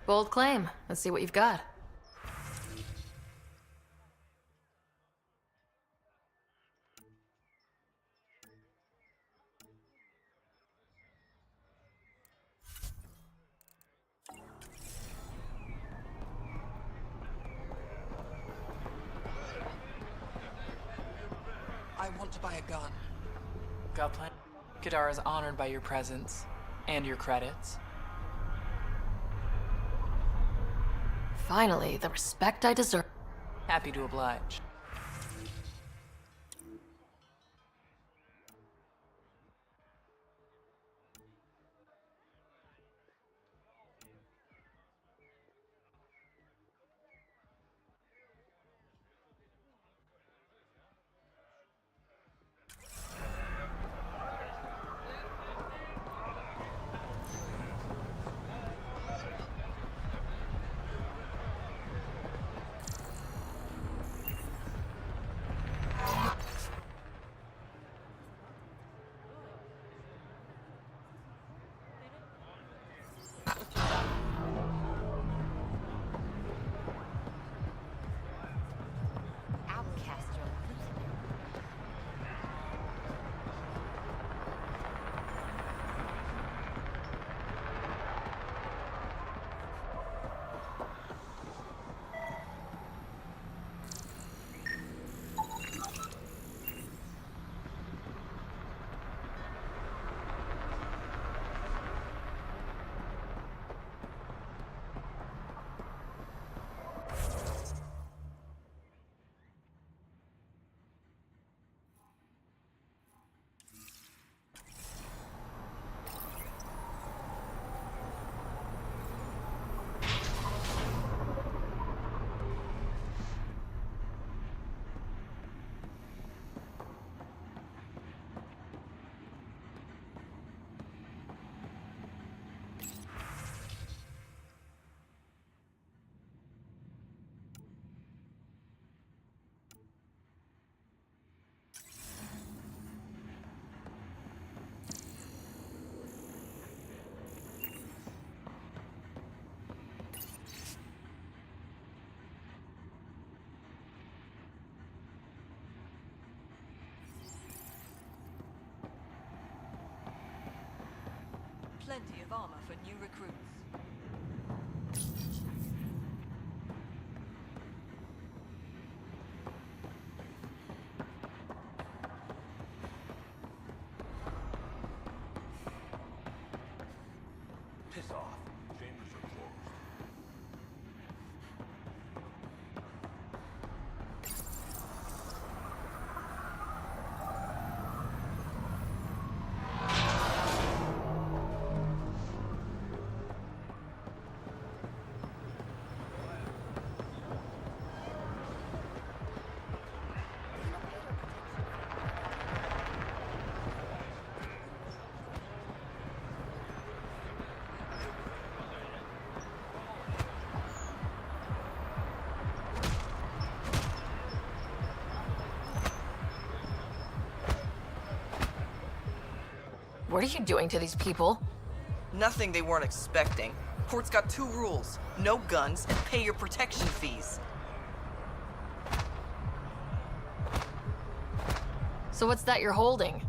Bold claim. Let's see what you've got. I want to buy a gun. Got plan? Kadara is honored by your presence and your credits. Finally, the respect I deserve. Happy to oblige. Plenty of armor for new recruits. Piss off. Chambers are closed. What are you doing to these people? Nothing they weren't expecting. Port's got 2 rules. No guns, and pay your protection fees. So what's that you're holding?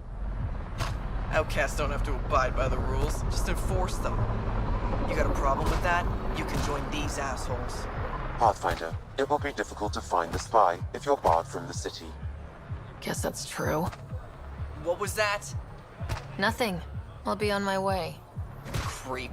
Outcasts don't have to abide by the rules, just enforce them. You got a problem with that? You can join these assholes. Pathfinder, it will be difficult to find the spy if you're barred from the city. Guess that's true. What was that? Nothing. I'll be on my way. Creep.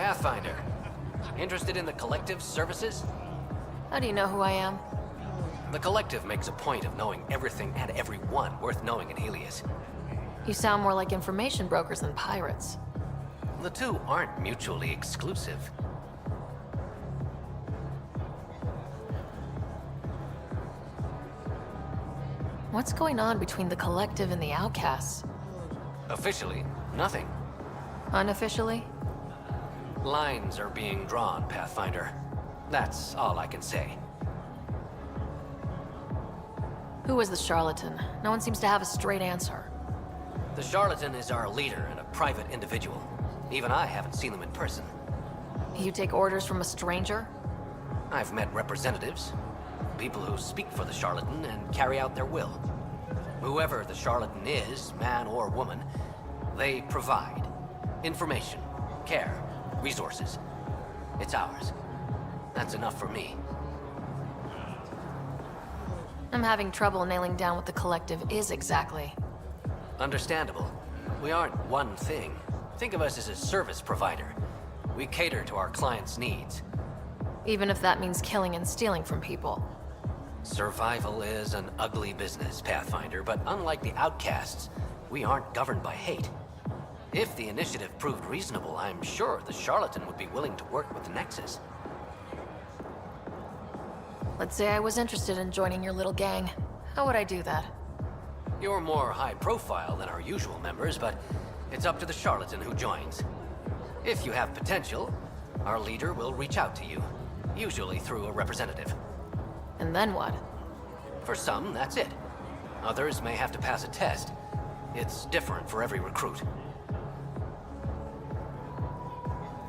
Pathfinder. Interested in the Collective's services? How do you know who I am? The Collective makes a point of knowing everything and everyone worth knowing in Helios. You sound more like information brokers than pirates. The two aren't mutually exclusive. What's going on between the Collective and the Outcasts? Officially, nothing. Unofficially? Lines are being drawn, Pathfinder. That's all I can say. Who is the charlatan? No one seems to have a straight answer. The charlatan is our leader and a private individual. Even I haven't seen them in person. You take orders from a stranger? I've met representatives. People who speak for the charlatan and carry out their will. Whoever the charlatan is, man or woman, they provide information, care, resources. It's ours. That's enough for me. I'm having trouble nailing down what the Collective is exactly. Understandable. We aren't one thing. Think of us as a service provider. We cater to our clients' needs. Even if that means killing and stealing from people. Survival is an ugly business, Pathfinder, but unlike the Outcasts, we aren't governed by hate. If the initiative proved reasonable, I'm sure the charlatan would be willing to work with the Nexus. Let's say I was interested in joining your little gang. How would I do that? You're more high profile than our usual members, but it's up to the charlatan who joins. If you have potential, our leader will reach out to you, usually through a representative. And then what? For some, that's it. Others may have to pass a test. It's different for every recruit.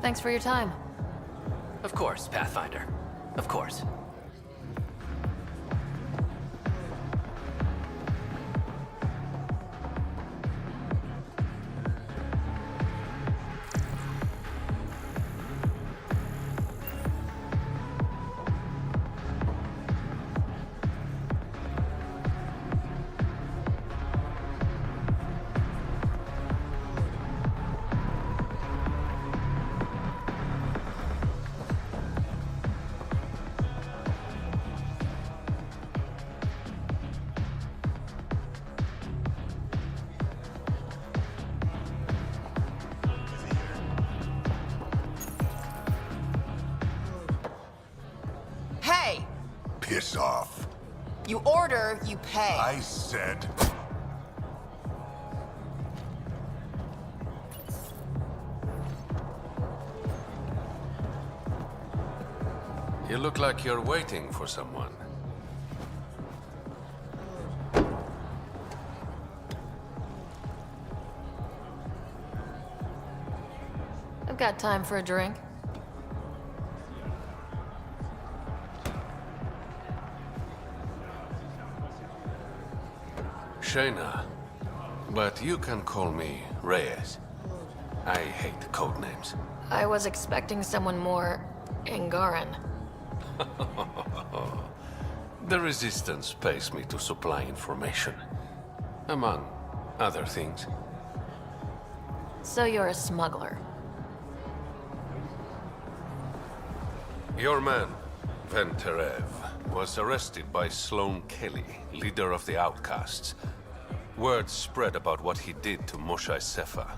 Thanks for your time. Of course, Pathfinder. Of course. Hey! Piss off. You order, you pay. I said... You look like you're waiting for someone. I've got time for a drink. Shayna, but you can call me Reyes. I hate code names. I was expecting someone more Angaran. The Resistance pays me to supply information, among other things. So you're a smuggler. Your man, Venterev, was arrested by Sloane Kelly, leader of the Outcasts. Word spread about what he did to Moshe Sefa.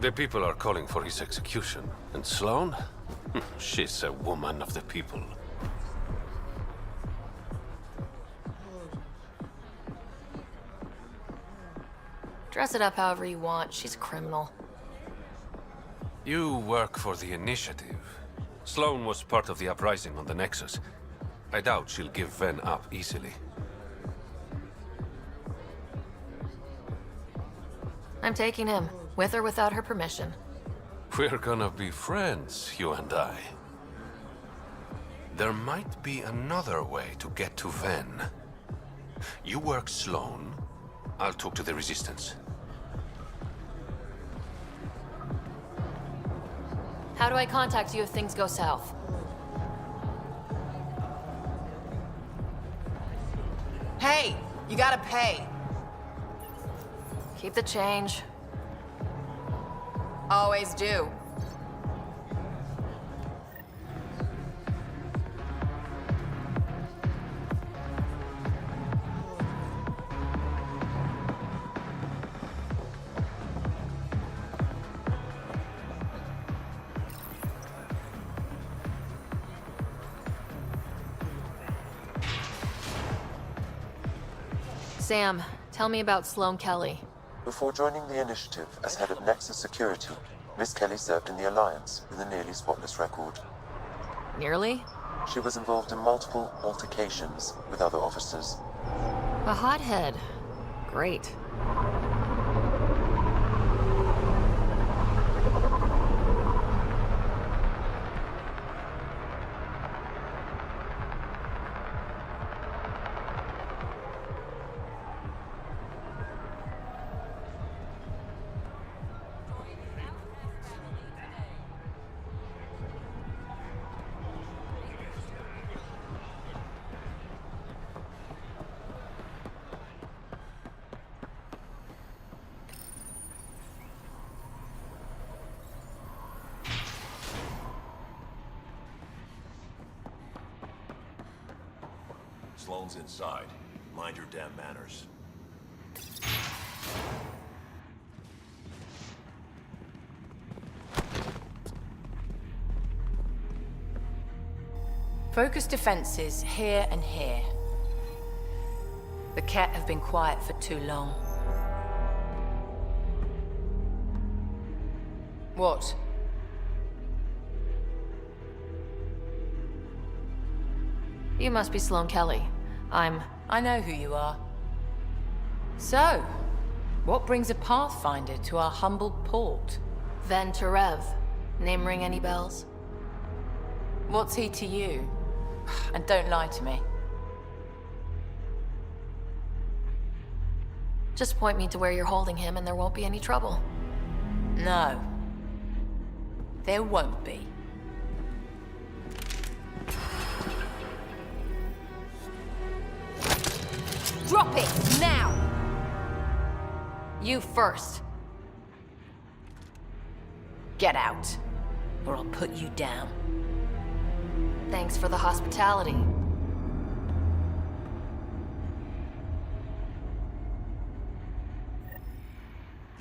The people are calling for his execution. And Sloane? She's a woman of the people. Dress it up however you want. She's a criminal. You work for the Initiative. Sloane was part of the uprising on the Nexus. I doubt she'll give Ven up easily. I'm taking him, with or without her permission. We're gonna be friends, you and I. There might be another way to get to Ven. You work Sloane, I'll talk to the Resistance. How do I contact you if things go south? Hey, you gotta pay. Keep the change. Always do. Sam, tell me about Sloane Kelly. Before joining the initiative as head of Nexus Security, Miss Kelly served in the Alliance with a nearly spotless record. Nearly? She was involved in multiple altercations with other officers. A hothead. Great. Sloane's inside. Mind your damn manners. Focus defenses here and here. The Ket have been quiet for too long. What? You must be Sloane Kelly. I know who you are. So, what brings a Pathfinder to our humble port? Ven Terev. Name ring any bells? What's he to you? And don't lie to me. Just point me to where you're holding him and there won't be any trouble. No. There won't be. Drop it, now! You first. Get out, or I'll put you down. Thanks for the hospitality.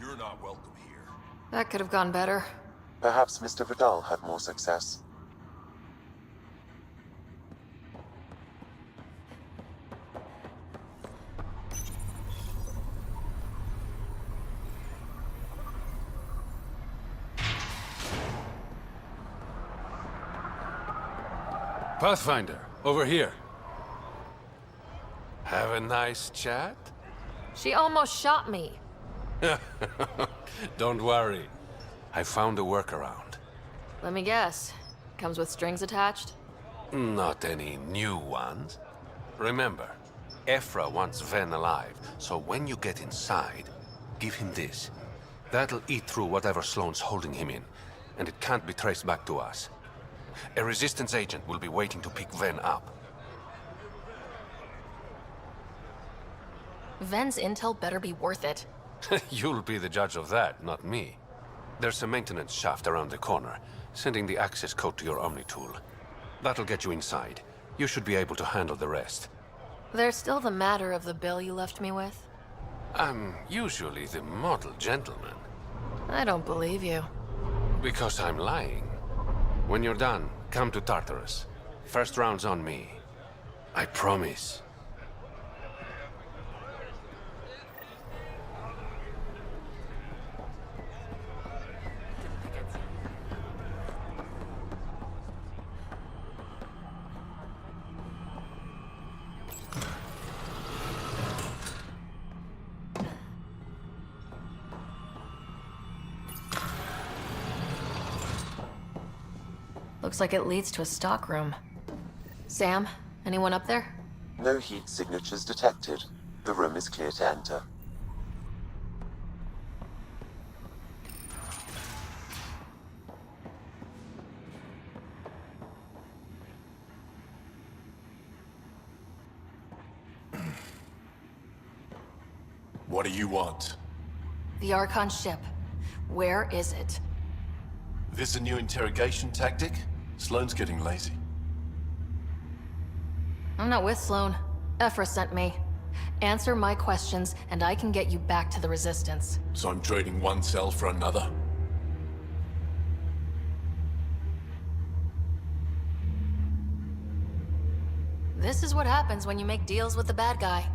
You're not welcome here. That could have gone better. Perhaps Mr. Vidal had more success. Pathfinder, over here. Have a nice chat? She almost shot me. Don't worry. I found a workaround. Let me guess. Comes with strings attached? Not any new ones. Remember, Ephra wants Ven alive, so when you get inside, give him this. That'll eat through whatever Sloane's holding him in, and it can't be traced back to us. A resistance agent will be waiting to pick Ven up. Ven's intel better be worth it. You'll be the judge of that, not me. There's a maintenance shaft around the corner, sending the access code to your Omni tool. That'll get you inside. You should be able to handle the rest. There's still the matter of the bill you left me with. I'm usually the model gentleman. I don't believe you. Because I'm lying. When you're done, come to Tartarus. First round's on me. I promise. Looks like it leads to a stockroom. Sam, anyone up there? No heat signatures detected. The room is clear to enter. What do you want? The Archon ship. Where is it? This a new interrogation tactic? Sloane's getting lazy. I'm not with Sloane. Ephra sent me. Answer my questions, and I can get you back to the Resistance. So I'm trading one cell for another? This is what happens when you make deals with the bad guy.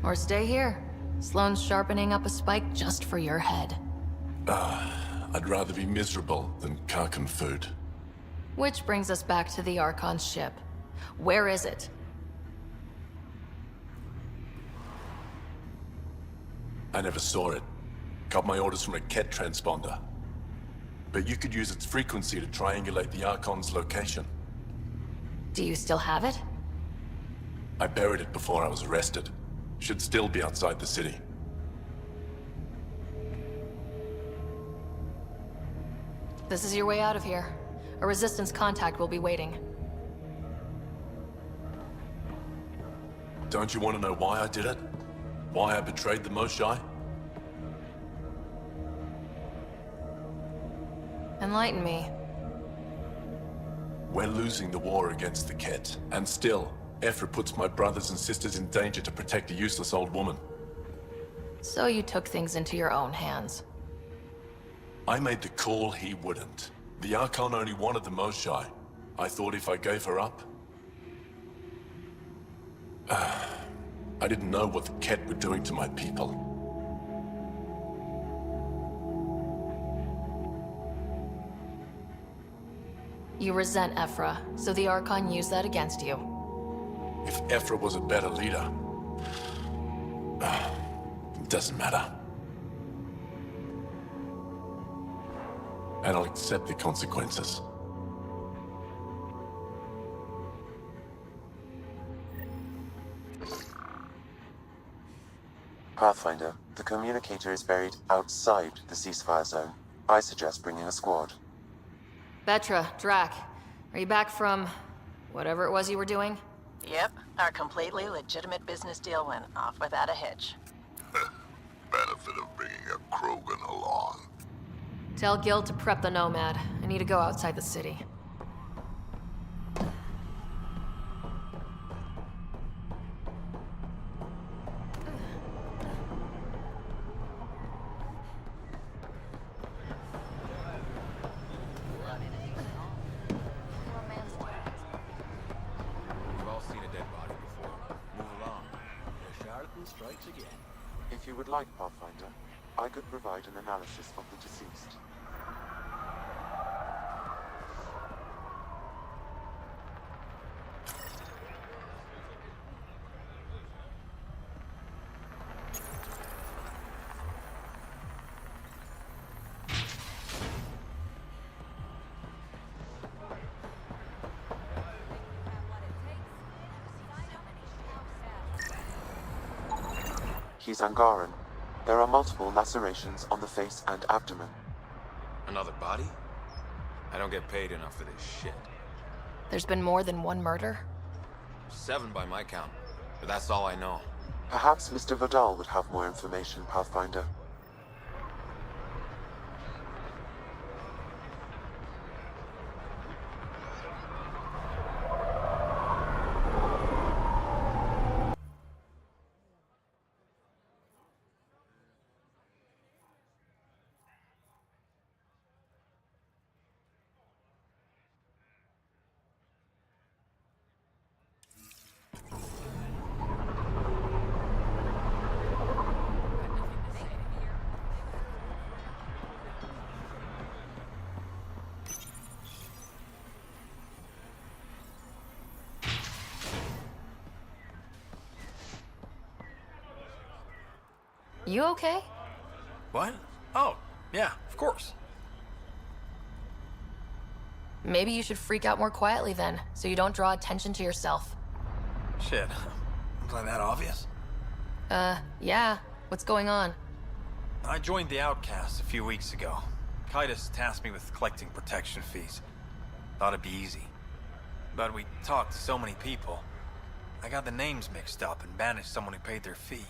Or stay here. Sloane's sharpening up a spike just for your head. I'd rather be miserable than Karkan food. Which brings us back to the Archon's ship. Where is it? I never saw it. Got my orders from a Ket transponder. But you could use its frequency to triangulate the Archon's location. Do you still have it? I buried it before I was arrested. Should still be outside the city. This is your way out of here. A Resistance contact will be waiting. Don't you want to know why I did it? Why I betrayed the Moshae? Enlighten me. We're losing the war against the Ket, and still, Ephra puts my brothers and sisters in danger to protect a useless old woman. So you took things into your own hands. I made the call he wouldn't. The Archon only wanted the Moshae. I thought if I gave her up... I didn't know what the Ket were doing to my people. You resent Ephra, so the Archon used that against you. If Ephra was a better leader... it doesn't matter. And I'll accept the consequences. Pathfinder, the communicator is buried outside the ceasefire zone. I suggest bringing a squad. Betra, Drac, are you back from whatever it was you were doing? Yep, our completely legitimate business deal went off without a hitch. Benefit of bringing a Krogan along. Tell Gil to prep the Nomad. I need to go outside the city. We've all seen a dead body before. Move along. The charlatan strikes again. If you would like, Pathfinder, I could provide an analysis of the deceased. He's Angaran. There are multiple lacerations on the face and abdomen. Another body? I don't get paid enough for this shit. There's been more than one murder? 7 by my count, but that's all I know. Perhaps Mr. Vidal would have more information, Pathfinder. You okay? What? Oh, yeah, of course. Maybe you should freak out more quietly then, so you don't draw attention to yourself. Shit. Was I that obvious? Yeah. What's going on? I joined the Outcasts a few weeks ago. Kaitis tasked me with collecting protection fees. Thought it'd be easy. But we talked to so many people. I got the names mixed up and banished someone who paid their fee.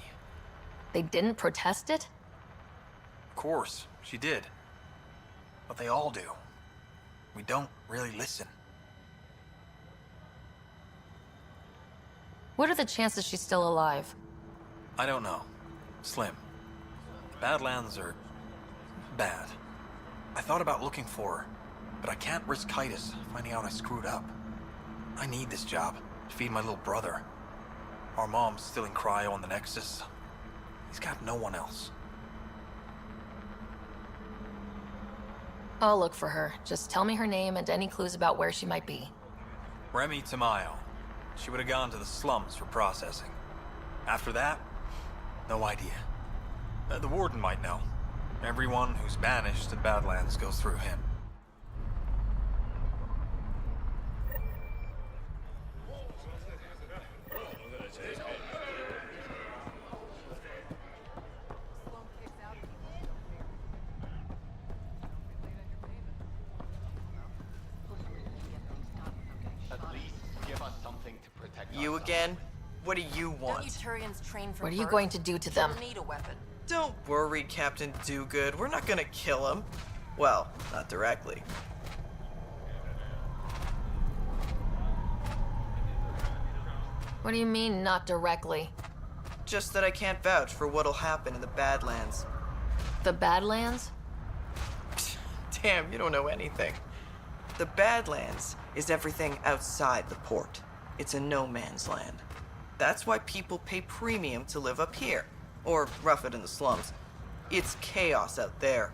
They didn't protest it? Of course, she did. But they all do. We don't really listen. What are the chances she's still alive? I don't know. Slim. The Badlands are bad. I thought about looking for her, but I can't risk Titus finding out I screwed up. I need this job to feed my little brother. Our mom's still in cryo on the Nexus. He's got no one else. I'll look for her. Just tell me her name and any clues about where she might be. Remy Tamayo. She would have gone to the slums for processing. After that, no idea. The warden might know. Everyone who's banished to Badlands goes through him. You again? What do you want? What are you going to do to them? Don't worry, Captain Do-Good. We're not gonna kill him. Well, not directly. What do you mean, not directly? Just that I can't vouch for what'll happen in the Badlands. The Badlands? Damn, you don't know anything. The Badlands is everything outside the port. It's a no man's land. That's why people pay premium to live up here, or rough it in the slums. It's chaos out there.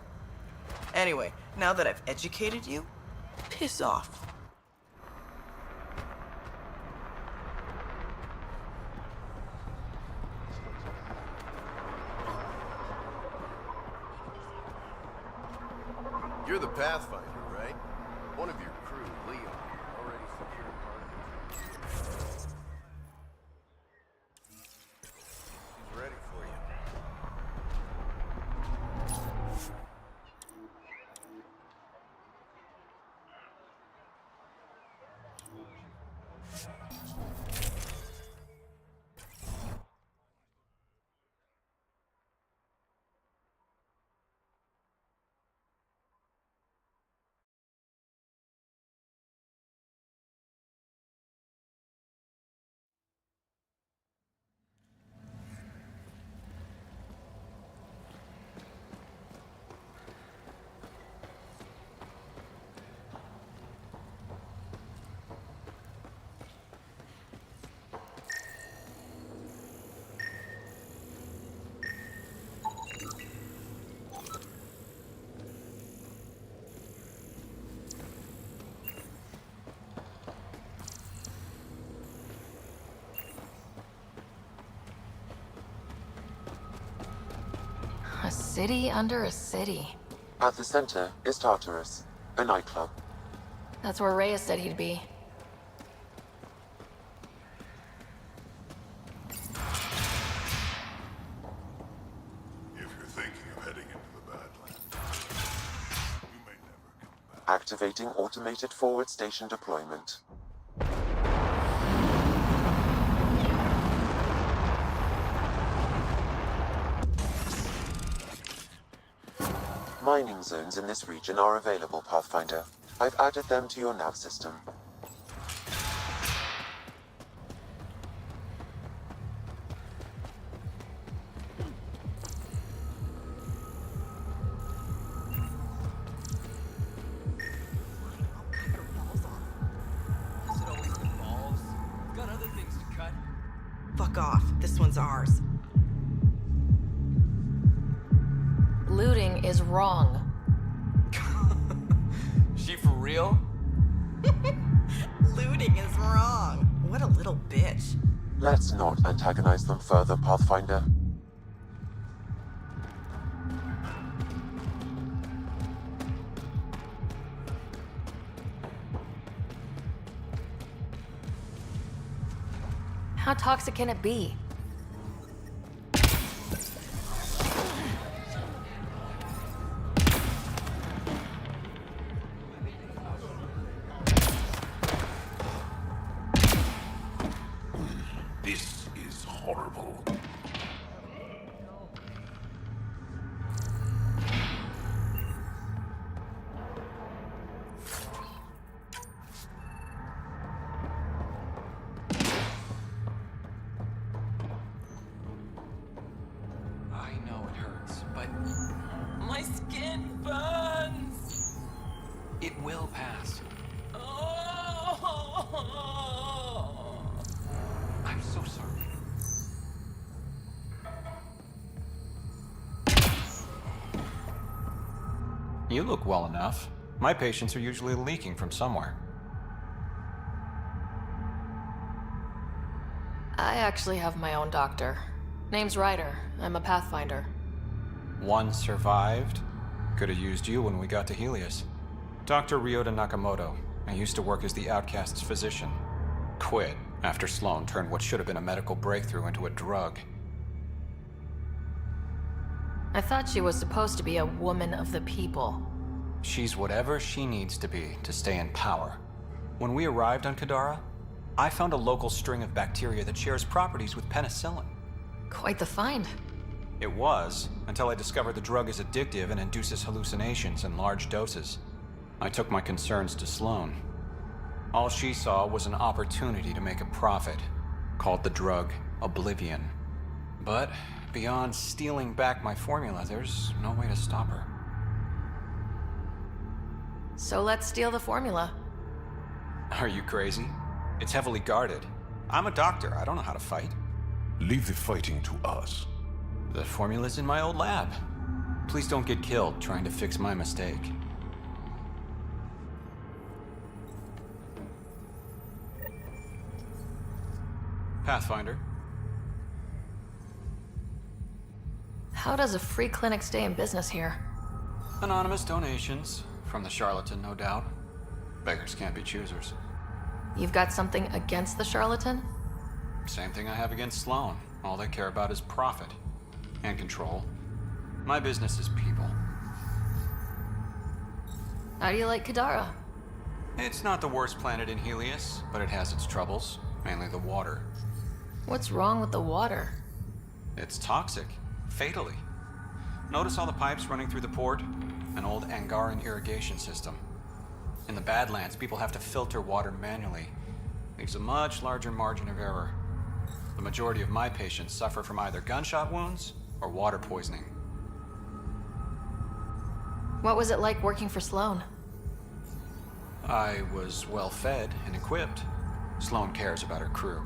Anyway, now that I've educated you, piss off. You're the Pathfinder, right? One of your crew, Leon, already secured parking. He's ready for you. A city under a city. At the center is Tartarus, a nightclub. That's where Reyes said he'd be. If you're thinking of heading into the Badlands, you may never come back. Activating automated forward station deployment. Mining zones in this region are available, Pathfinder. I've added them to your nav system. Fuck off. This one's ours. Looting is wrong. She for real? Looting is wrong. What a little bitch. Let's not antagonize them further, Pathfinder. How toxic can it be? This is horrible. will pass. I'm so sorry. You look well enough. My patients are usually leaking from somewhere. I actually have my own doctor. Name's Ryder. I'm a Pathfinder. One survived. Could have used you when we got to Helios. Dr. Ryota Nakamoto. I used to work as the Outcast's physician. Quit after Sloan turned what should have been a medical breakthrough into a drug. I thought she was supposed to be a woman of the people. She's whatever she needs to be to stay in power. When we arrived on Kadara, I found a local string of bacteria that shares properties with penicillin. Quite the find. It was, until I discovered the drug is addictive and induces hallucinations in large doses. I took my concerns to Sloan. All she saw was an opportunity to make a profit, called the drug Oblivion. But beyond stealing back my formula, there's no way to stop her. So let's steal the formula. Are you crazy? It's heavily guarded. I'm a doctor. I don't know how to fight. Leave the fighting to us. The formula's in my old lab. Please don't get killed trying to fix my mistake. Pathfinder. How does a free clinic stay in business here? Anonymous donations. From the charlatan, no doubt. Beggars can't be choosers. You've got something against the charlatan? Same thing I have against Sloan. All they care about is profit. And control. My business is people. How do you like Kadara? It's not the worst planet in Helios, but it has its troubles. Mainly the water. What's wrong with the water? It's toxic. Fatally. Notice all the pipes running through the port? An old Angaran irrigation system. In the Badlands, people have to filter water manually. Leaves a much larger margin of error. The majority of my patients suffer from either gunshot wounds or water poisoning. What was it like working for Sloan? I was well fed and equipped. Sloan cares about her crew.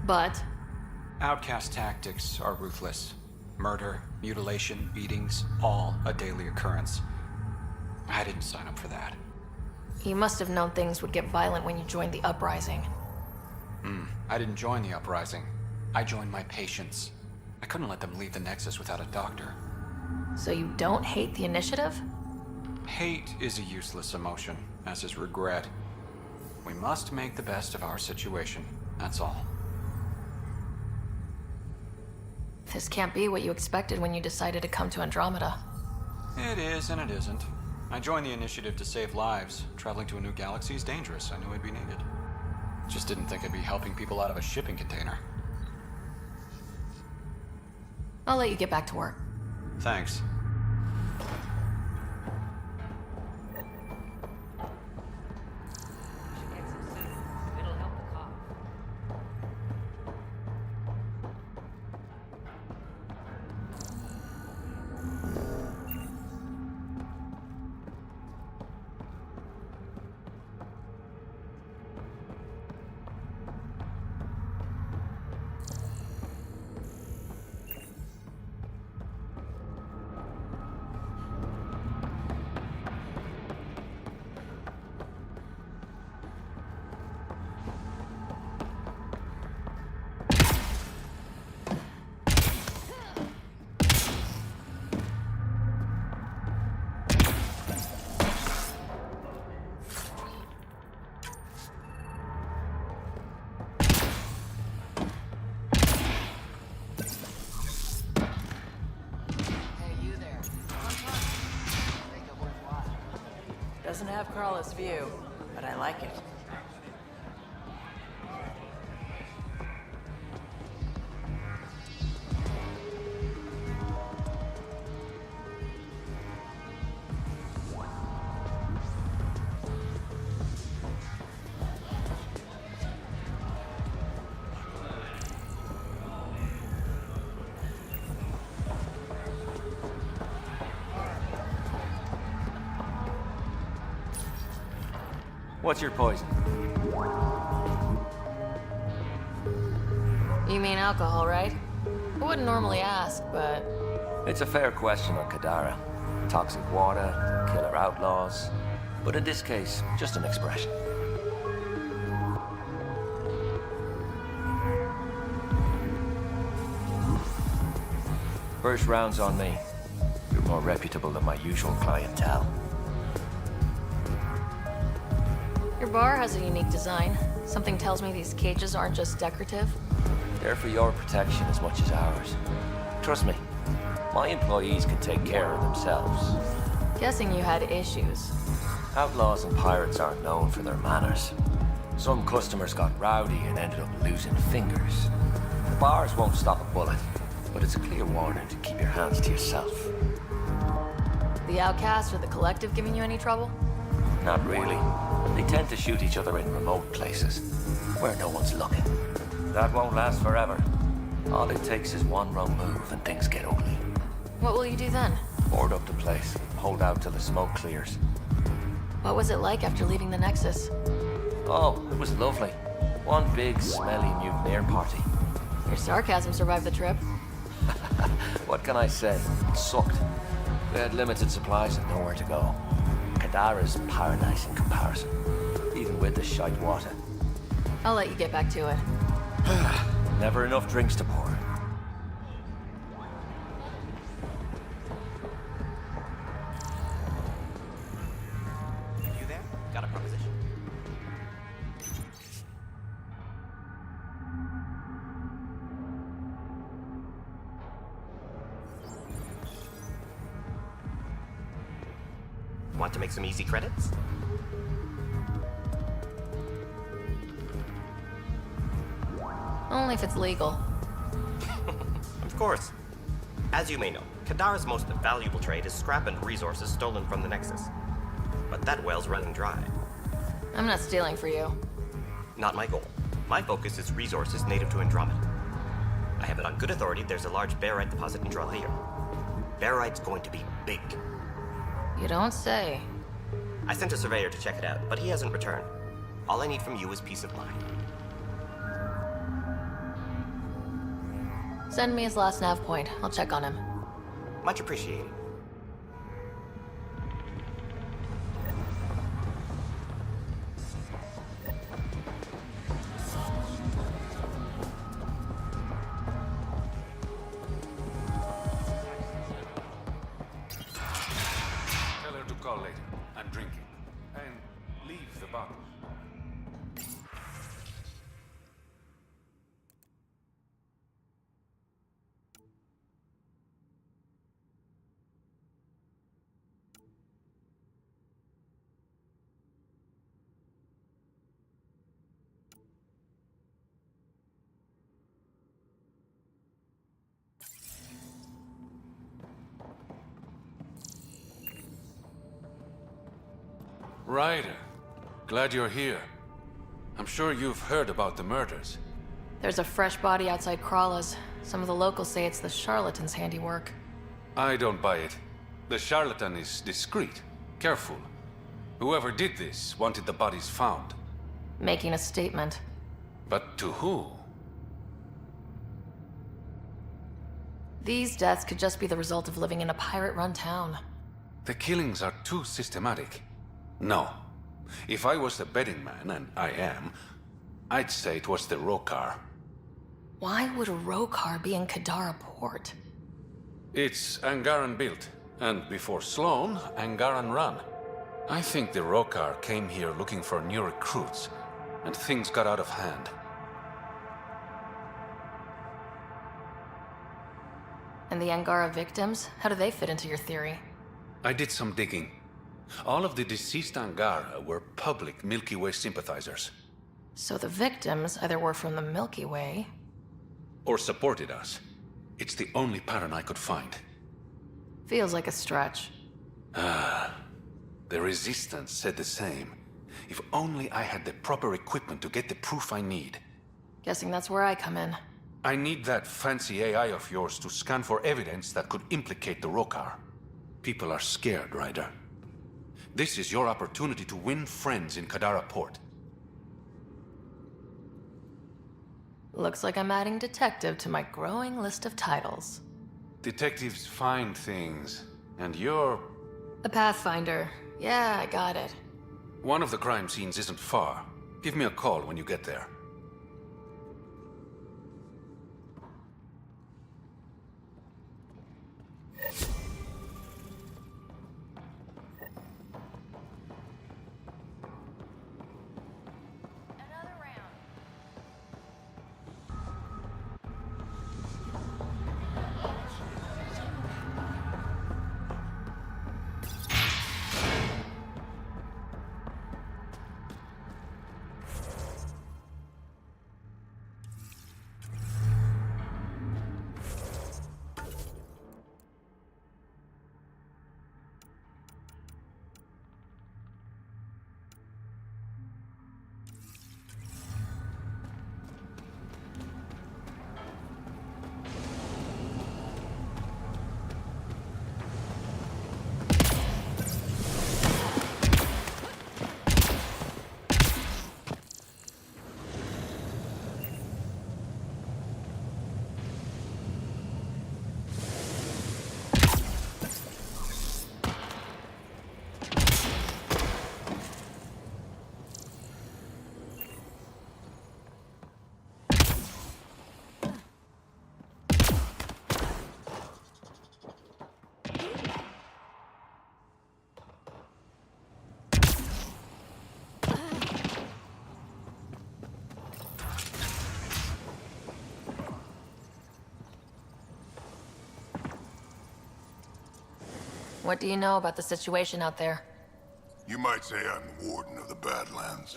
But? Outcast tactics are ruthless. Murder, mutilation, beatings, all a daily occurrence. I didn't sign up for that. You must have known things would get violent when you joined the uprising. I didn't join the uprising. I joined my patients. I couldn't let them leave the Nexus without a doctor. So you don't hate the Initiative? Hate is a useless emotion, as is regret. We must make the best of our situation, that's all. This can't be what you expected when you decided to come to Andromeda. It is and it isn't. I joined the Initiative to save lives. Traveling to a new galaxy is dangerous. I knew I'd be needed. Just didn't think I'd be helping people out of a shipping container. I'll let you get back to work. Thanks. Doesn't have Crawler's view, but I like it. What's your poison? You mean alcohol, right? I wouldn't normally ask, but... It's a fair question on Kadara. Toxic water, killer outlaws. But in this case, just an expression. First round's on me. You're more reputable than my usual clientele. Your bar has a unique design. Something tells me these cages aren't just decorative. They're for your protection as much as ours. Trust me, my employees can take care of themselves. Guessing you had issues. Outlaws and pirates aren't known for their manners. Some customers got rowdy and ended up losing fingers. The bars won't stop a bullet, but it's a clear warning to keep your hands to yourself. The outcast or the collective giving you any trouble? Not really. They tend to shoot each other in remote places, where no one's looking. That won't last forever. All it takes is one wrong move and things get ugly. What will you do then? Board up the place, hold out till the smoke clears. What was it like after leaving the Nexus? Oh, it was lovely. One big, smelly mutineer party. Your sarcasm survived the trip. What can I say? It sucked. We had limited supplies and nowhere to go. Kadara's paradise in comparison, even with the shite water. I'll let you get back to it. Never enough drinks to pour. You there? Got a proposition? Want to make some easy credits? Only if it's legal. Of course. As you may know, Kadara's most valuable trade is scrap and resources stolen from the Nexus. But that well's running dry. I'm not stealing for you. Not my goal. My focus is resources native to Andromeda. I have it on good authority there's a large barite deposit in Dralea. Barite's going to be big. You don't say. I sent a surveyor to check it out, but he hasn't returned. All I need from you is peace of mind. Send me his last nav point. I'll check on him. Much appreciated. Tell her to call later. I'm drinking. And leave the bottle. Ryder, glad you're here. I'm sure you've heard about the murders. There's a fresh body outside Krala's. Some of the locals say it's the charlatan's handiwork. I don't buy it. The charlatan is discreet, careful. Whoever did this wanted the bodies found. Making a statement. But to who? These deaths could just be the result of living in a pirate-run town. The killings are too systematic. No. If I was the betting man, and I am, I'd say it was the Rokar. Why would a Rokar be in Kadara port? It's Angaran built, and before Sloan, Angaran run. I think the Rokar came here looking for new recruits, and things got out of hand. And the Angara victims? How do they fit into your theory? I did some digging. All of the deceased Angara were public Milky Way sympathizers. So the victims either were from the Milky Way... or supported us. It's the only pattern I could find. Feels like a stretch. The Resistance said the same. If only I had the proper equipment to get the proof I need. Guessing that's where I come in. I need that fancy AI of yours to scan for evidence that could implicate the Rokar. People are scared, Ryder. This is your opportunity to win friends in Kadara Port. Looks like I'm adding detective to my growing list of titles. Detectives find things, and you're... A pathfinder. Yeah, I got it. One of the crime scenes isn't far. Give me a call when you get there. What do you know about the situation out there? You might say I'm the warden of the Badlands.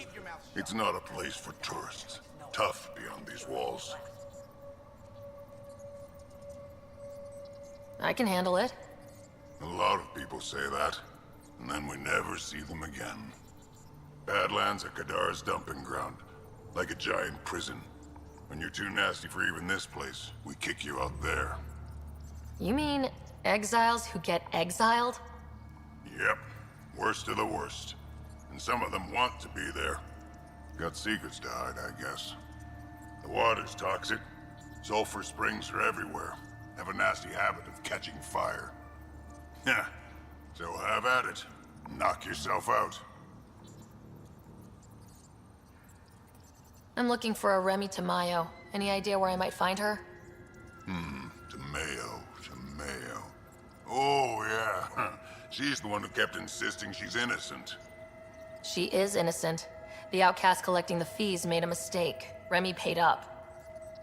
It's not a place for tourists. Tough beyond these walls. I can handle it. A lot of people say that, and then we never see them again. Badlands are Kadara's dumping ground, like a giant prison. When you're too nasty for even this place, we kick you out there. You mean exiles who get exiled? Yep, worst of the worst. And some of them want to be there. Got secrets to hide, I guess. The water's toxic. Sulfur springs are everywhere. Have a nasty habit of catching fire. Yeah, so have at it. Knock yourself out. I'm looking for a Remy Tamayo. Any idea where I might find her? Tamayo. Oh, yeah. She's the one who kept insisting she's innocent. She is innocent. The outcast collecting the fees made a mistake. Remy paid up.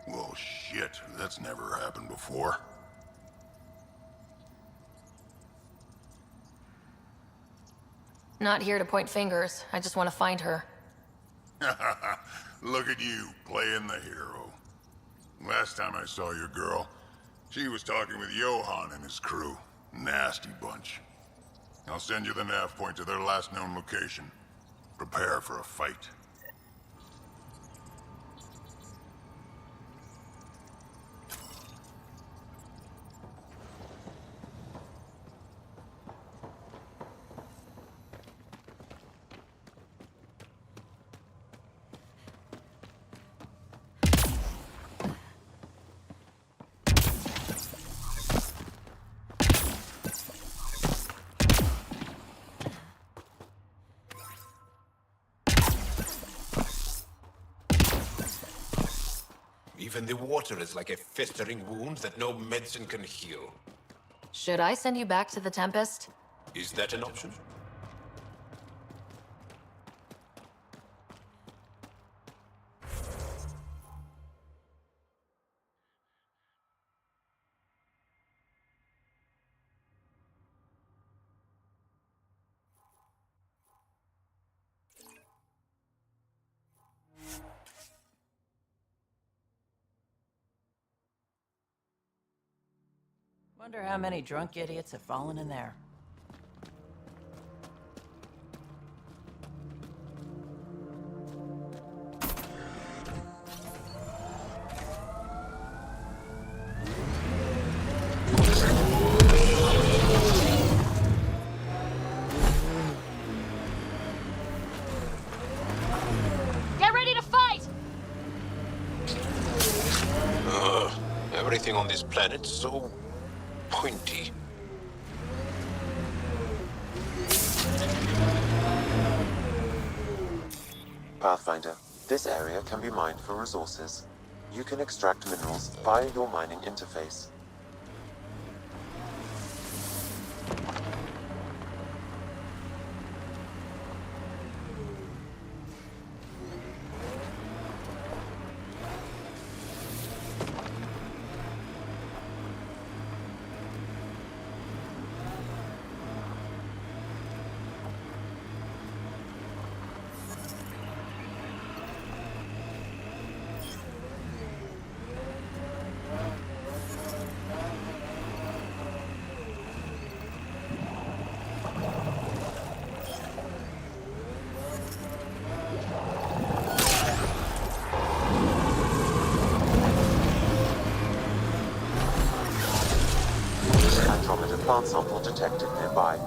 Well, shit. That's never happened before. Not here to point fingers. I just want to find her. Look at you, playing the hero. Last time I saw your girl, she was talking with Johan and his crew. Nasty bunch. I'll send you the nav point to their last known location. Prepare for a fight. Even the water is like a festering wound that no medicine can heal. Should I send you back to the Tempest? Is that an option? Wonder how many drunk idiots have fallen in there. everything on this planet so pointy? Pathfinder, this area can be mined for resources. You can extract minerals via your mining interface. Andromeda plant sample detected nearby.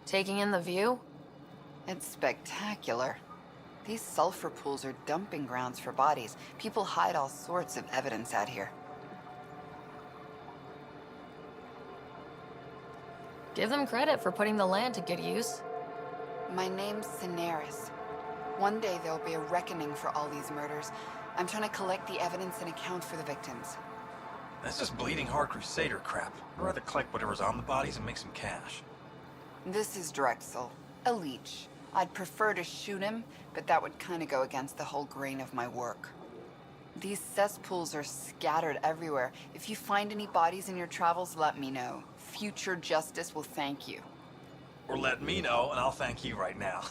Taking in the view? It's spectacular. These sulfur pools are dumping grounds for bodies. People hide all sorts of evidence out here. Give them credit for putting the land to good use. My name's Cineris. One day there'll be a reckoning for all these murders. I'm trying to collect the evidence and account for the victims. That's just bleeding heart crusader crap. I'd rather collect whatever's on the bodies and make some cash. This is Drexel, a leech. I'd prefer to shoot him, but that would kind of go against the whole grain of my work. These cesspools are scattered everywhere. If you find any bodies in your travels, let me know. Future justice will thank you. Or let me know, and I'll thank you right now.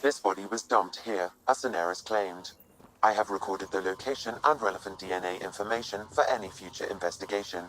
This body was dumped here, as Cineris claimed. I have recorded the location and relevant DNA information for any future investigation.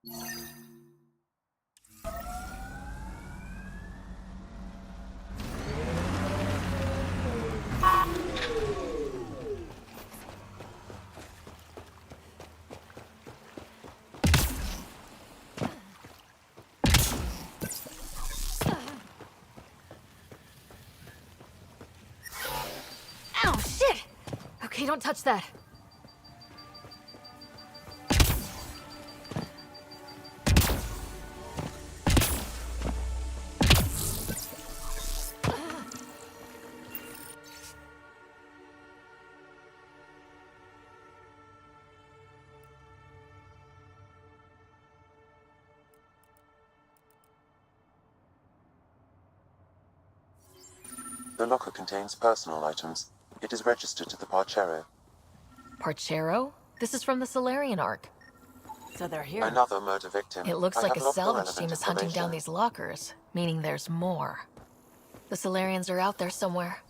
Ow, shit! Okay, don't touch that. The locker contains personal items. It is registered to the Parchero. Parchero? This is from the Solarian arc. So they're here. Another murder victim. It looks I like have a logged the salvage relevant team is hunting down information. these lockers, meaning there's more. The Solarians are out there somewhere.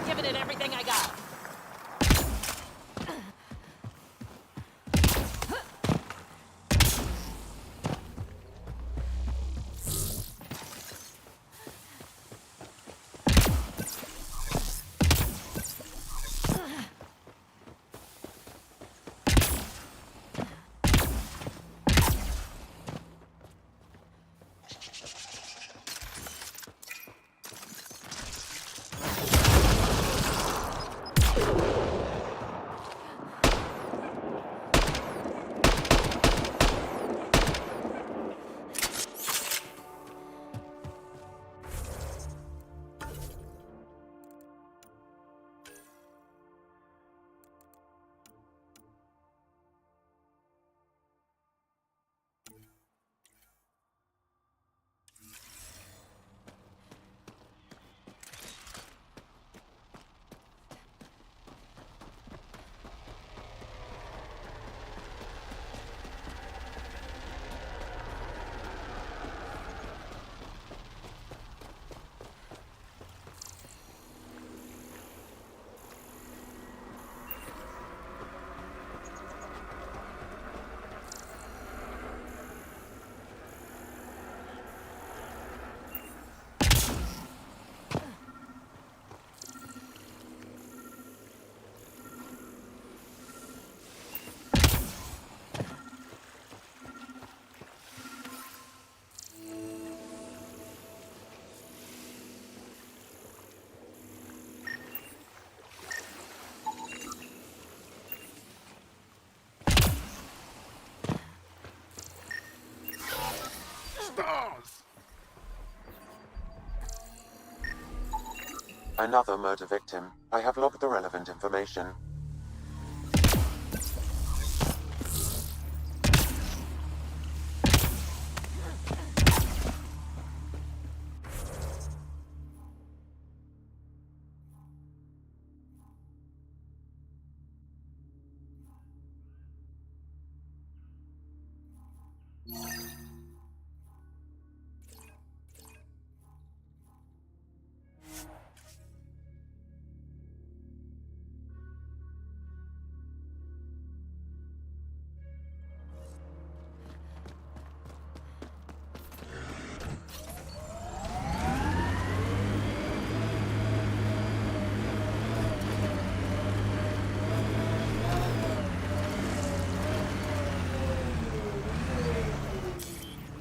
Giving it everything I got. Another murder victim. I have logged the relevant information.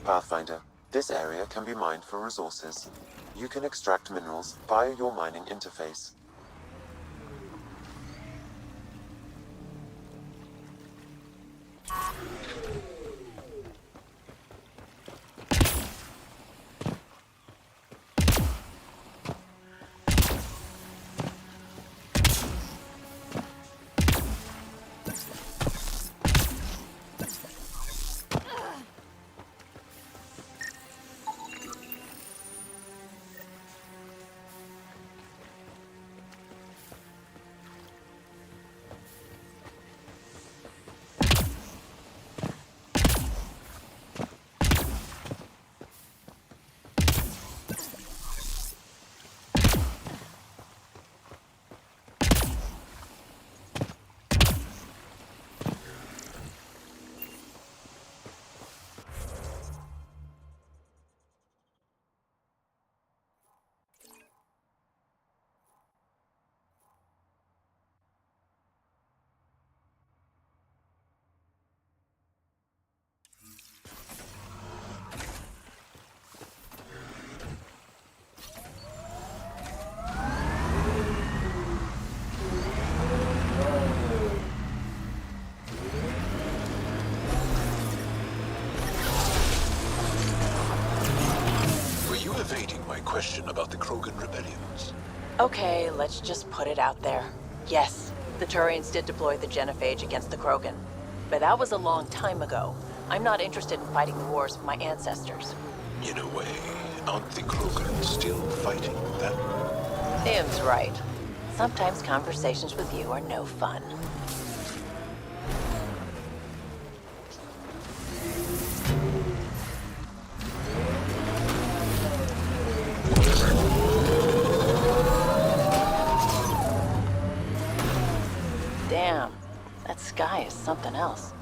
Pathfinder, this area can be mined for resources. You can extract minerals via your mining interface. Question about the Krogan rebellions. Okay, let's just put it out there. Yes, the Turians did deploy the genophage against the Krogan. But that was a long time ago. I'm not interested in fighting the wars with my ancestors. In a way, aren't the Krogan still fighting them? Tim's right. Sometimes conversations with you are no fun. Damn, that sky is something else.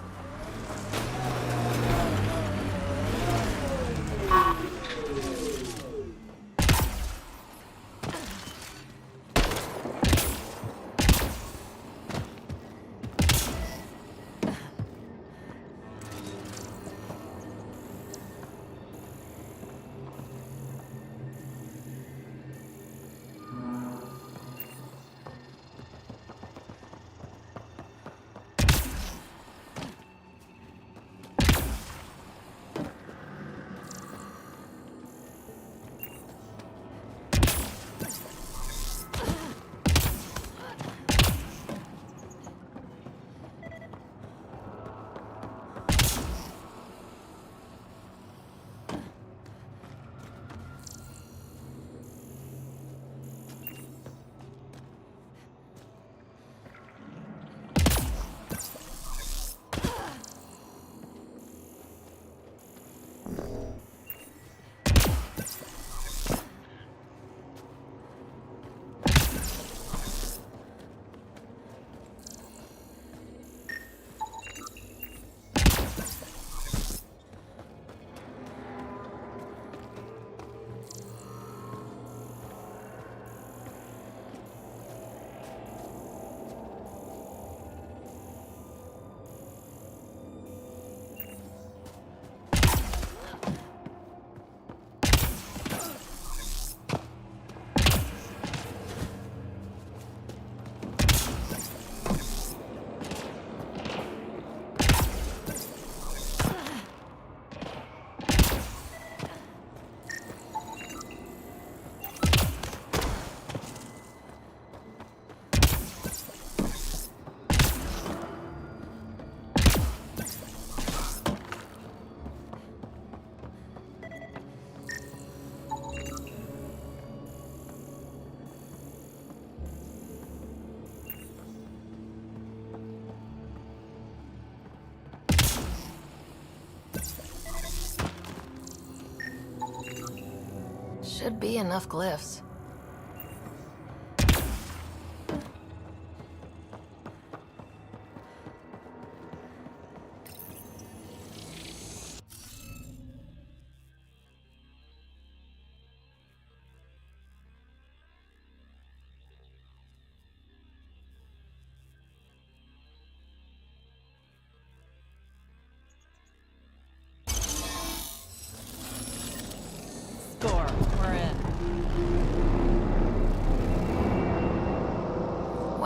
Should be enough glyphs.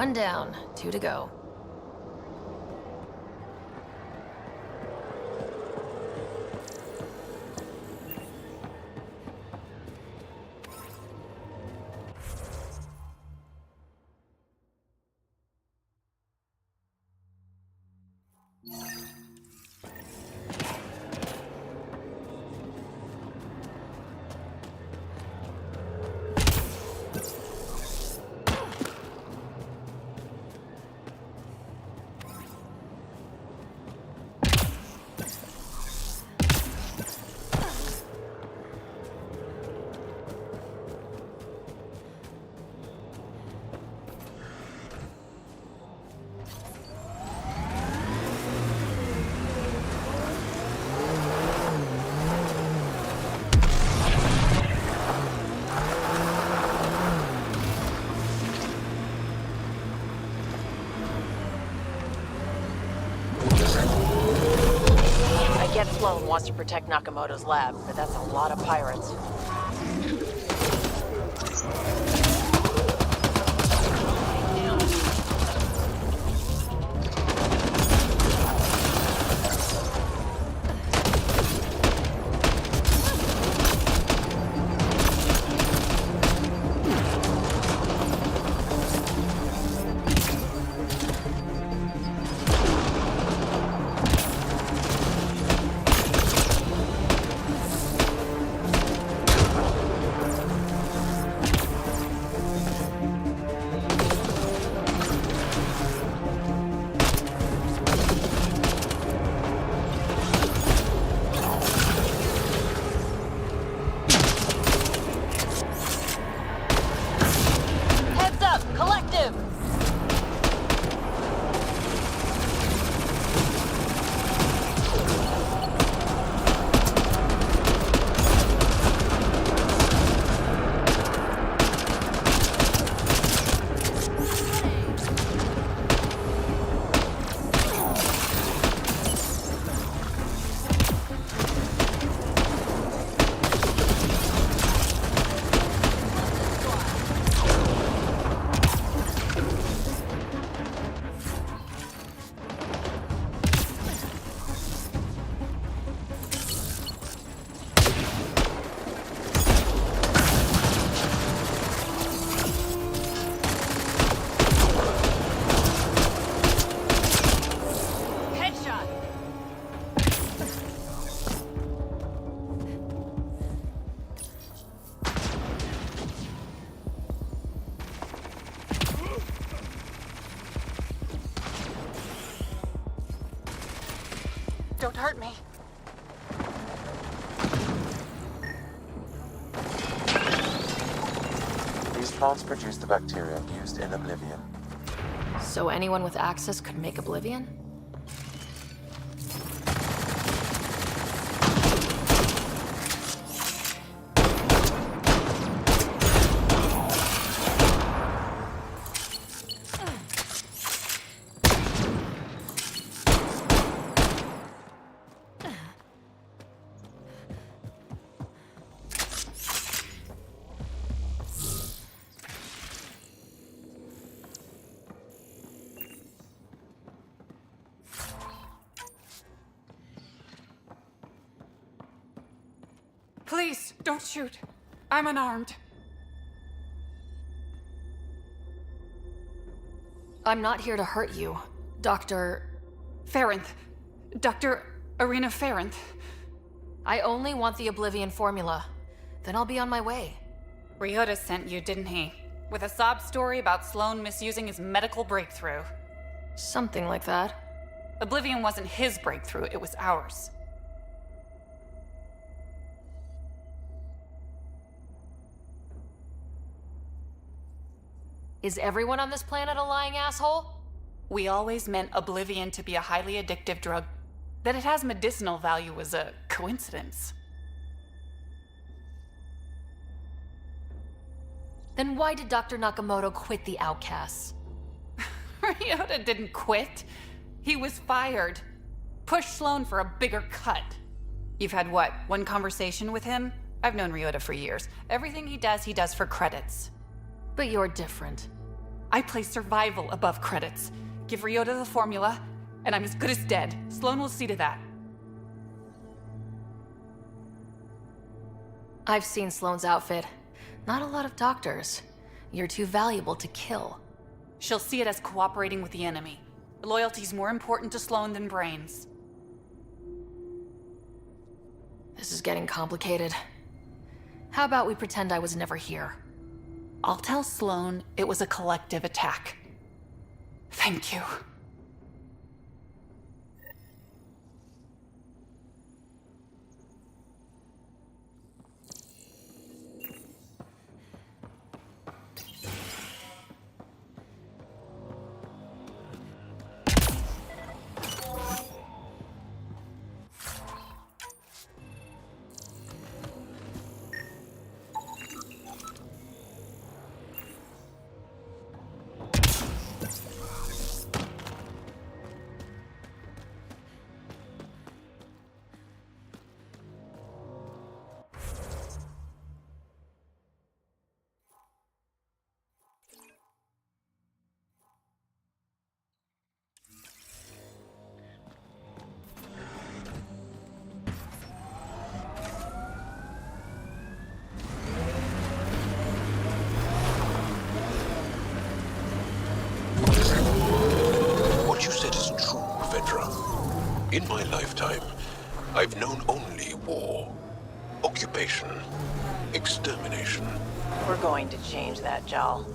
One down, 2 to go. Sloan wants to protect Nakamoto's lab, but that's a lot of pirates. Don't hurt me. These plants produce the bacteria used in Oblivion. So anyone with access could make Oblivion? Please, don't shoot. I'm unarmed. I'm not here to hurt you, Dr. Ferenth. Dr. Arena Ferenth. I only want the Oblivion formula. Then I'll be on my way. Ryota sent you, didn't he? With a sob story about Sloan misusing his medical breakthrough. Something like that. Oblivion wasn't his breakthrough, it was ours. Is everyone on this planet a lying asshole? We always meant Oblivion to be a highly addictive drug. That it has medicinal value was a coincidence. Then why did Dr. Nakamoto quit the Outcasts? Ryota didn't quit. He was fired. Pushed Sloan for a bigger cut. You've had what, one conversation with him? I've known Ryota for years. Everything he does for credits. But you're different. I place survival above credits. Give Ryota the formula, and I'm as good as dead. Sloan will see to that. I've seen Sloane's outfit. Not a lot of doctors. You're too valuable to kill. She'll see it as cooperating with the enemy. Loyalty's more important to Sloan than brains. This is getting complicated. How about we pretend I was never here? I'll tell Sloan it was a collective attack. Thank you. What you said is true, Vedra. In my lifetime, I've known only war, occupation, extermination. We're going to change that, Jal.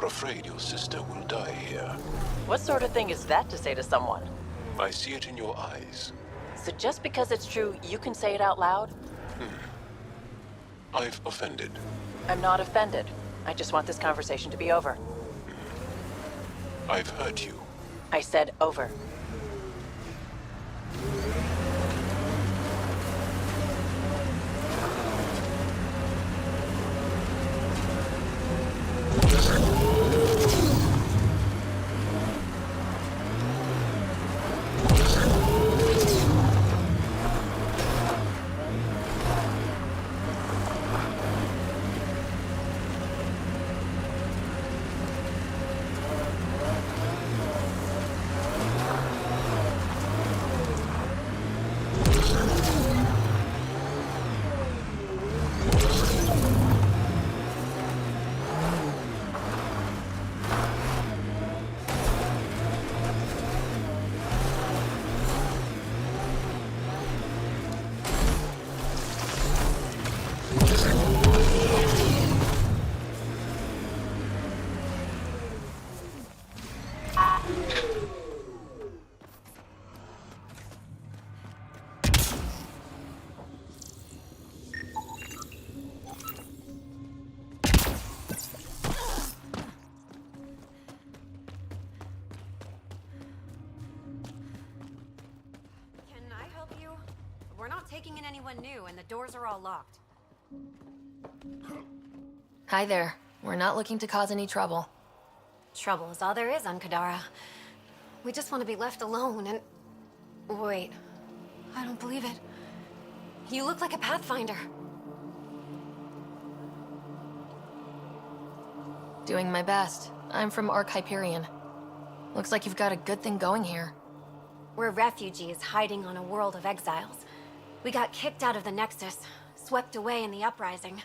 Afraid your sister will die here. What sort of thing is that to say to someone? I see it in your eyes. So just because it's true, you can say it out loud? I've offended. I'm not offended. I just want this conversation to be over. I've hurt you. I said over. we're not taking in anyone new, and the doors are all locked. Hi there. We're not looking to cause any trouble. Trouble is all there is on Kadara. We just want to be left alone and... Wait. I don't believe it. You look like a Pathfinder. Doing my best. I'm from Hyperion. Looks like you've got a good thing going here. We're refugees hiding on a world of exiles. We got kicked out of the Nexus, swept away in the uprising.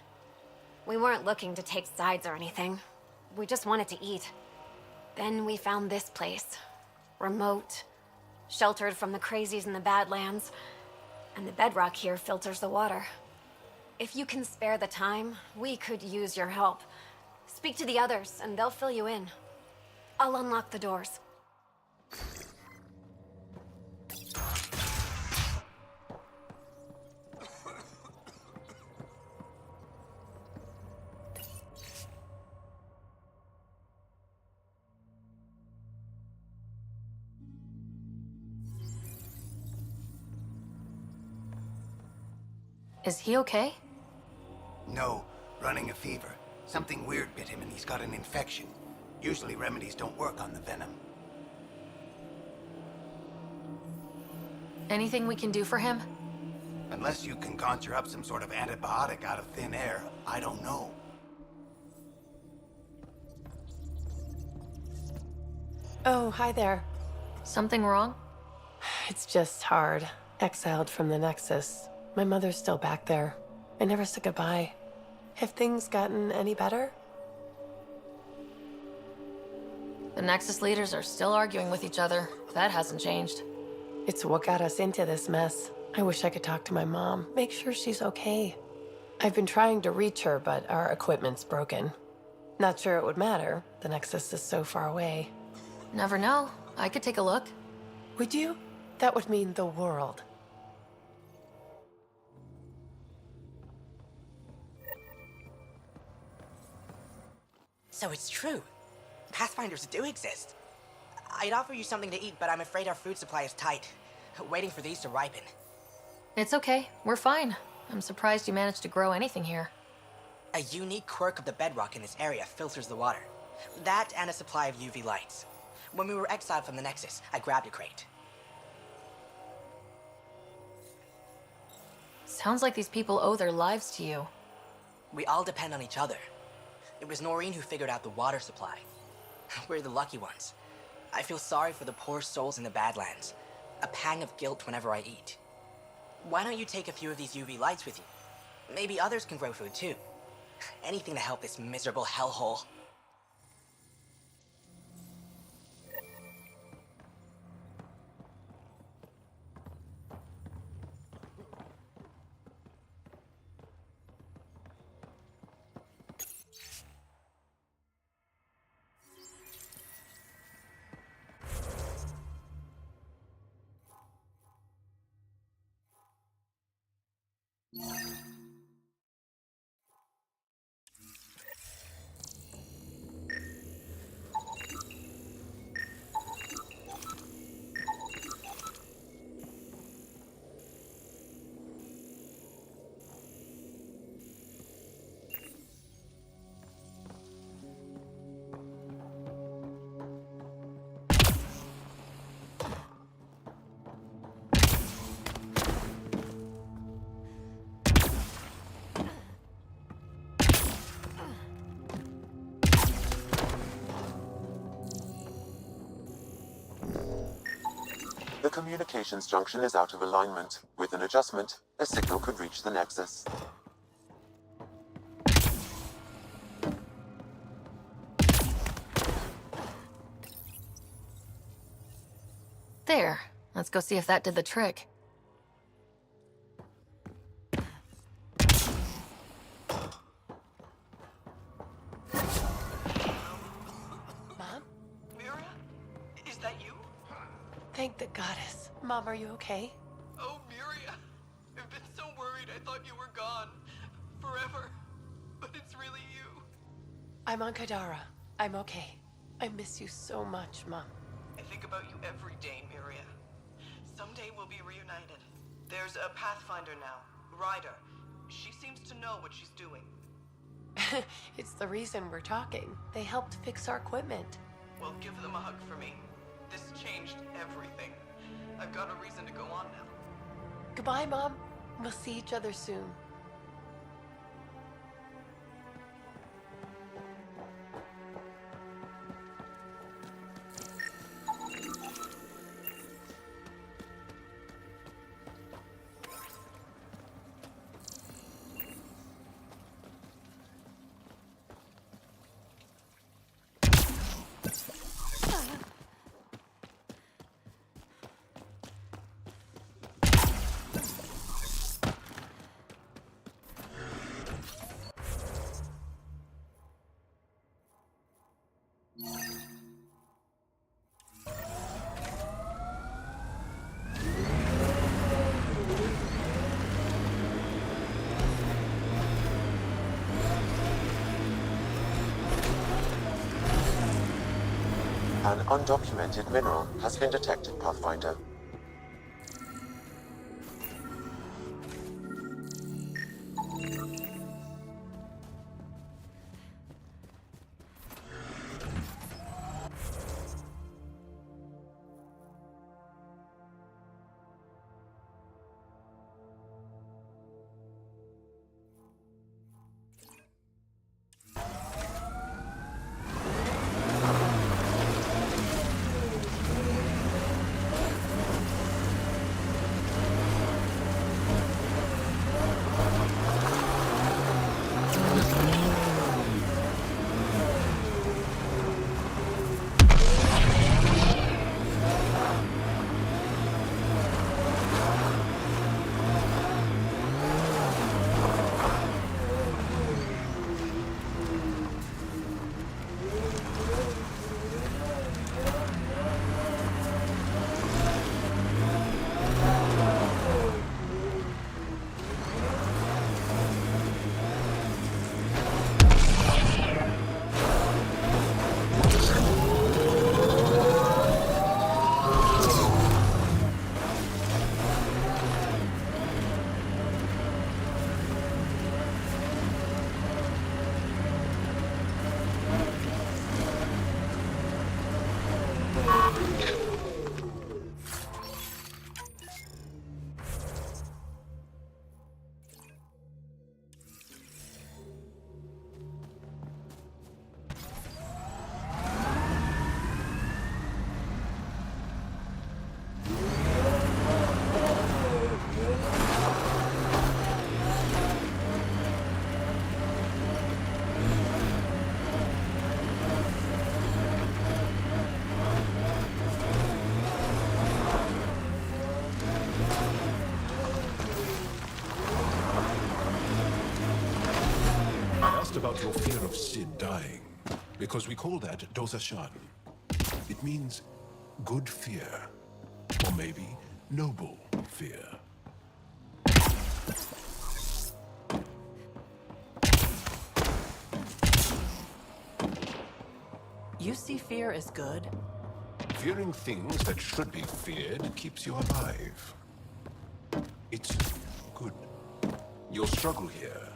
We weren't looking to take sides or anything. We just wanted to eat. Then we found this place. Remote, sheltered from the crazies in the Badlands, and the bedrock here filters the water. If you can spare the time, we could use your help. Speak to the others, and they'll fill you in. I'll unlock the doors. Is he okay? No, running a fever. Something weird bit him and he's got an infection. Usually remedies don't work on the venom. Anything we can do for him? Unless you can conjure up some sort of antibiotic out of thin air, I don't know. Oh, hi there. Something wrong? It's just hard. Exiled from the Nexus. My mother's still back there. I never said goodbye. Have things gotten any better? The Nexus leaders are still arguing with each other. That hasn't changed. It's what got us into this mess. I wish I could talk to my mom, make sure she's okay. I've been trying to reach her, but our equipment's broken. Not sure it would matter. The Nexus is so far away. Never know. I could take a look. Would you? That would mean the world. So it's true. Pathfinders do exist. I'd offer you something to eat, but I'm afraid our food supply is tight. Waiting for these to ripen. It's okay. We're fine. I'm surprised you managed to grow anything here. A unique quirk of the bedrock in this area filters the water. That and a supply of UV lights. When we were exiled from the Nexus, I grabbed a crate. Sounds like these people owe their lives to you. We all depend on each other. It was Noreen who figured out the water supply. We're the lucky ones. I feel sorry for the poor souls in the Badlands. A pang of guilt whenever I eat. Why don't you take a few of these UV lights with you? Maybe others can grow food too. Anything to help this miserable hellhole. The communications junction is out of alignment. With an adjustment, a signal could reach the Nexus. There. Let's go see if that did the trick. Mom? Miria? Is that you? Thank the goddess. Mom, are you okay? Oh, Miria. I've been so worried I thought you were gone. Forever. But it's really you. I'm on Kadara. I'm okay. I miss you so much, Mom. I think about you every day, Miria. Someday we'll be reunited. There's a Pathfinder now, Ryder. She seems to know what she's doing. It's the reason we're talking. They helped fix our equipment. Well, give them a hug for me. This changed everything. I've got a reason to go on now. Goodbye, Mom. We'll see each other soon. An undocumented mineral has been detected, Pathfinder. About your fear of Sid dying, because we call that dosashan. It means good fear, or maybe noble fear. You see fear as good? Fearing things that should be feared keeps you alive. It's good. Your struggle here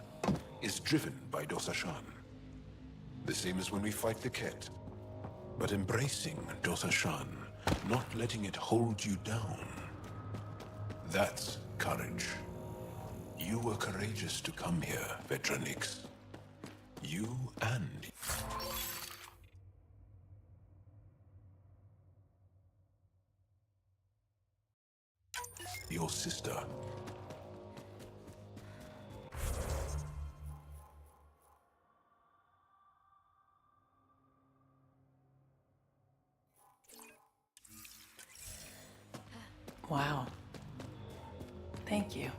is driven by dosashan. The same as when we fight the Ket. But embracing dosashan, not letting it hold you down. That's courage. You were courageous to come here, Vetranix. You and... your sister. Wow. Thank you.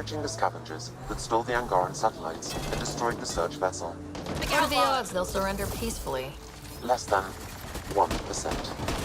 researching the scavengers that stole the Angaran satellites and destroyed the search vessel. What are the odds they'll surrender peacefully? Less than 1%.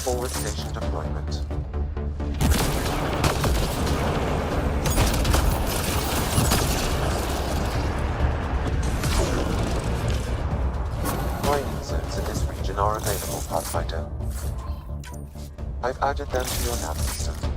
Forward station deployment. Mining zones in this region are available, Pathfinder. I've added them to your nav system.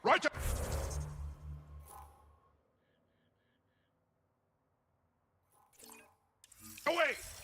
Right. Away!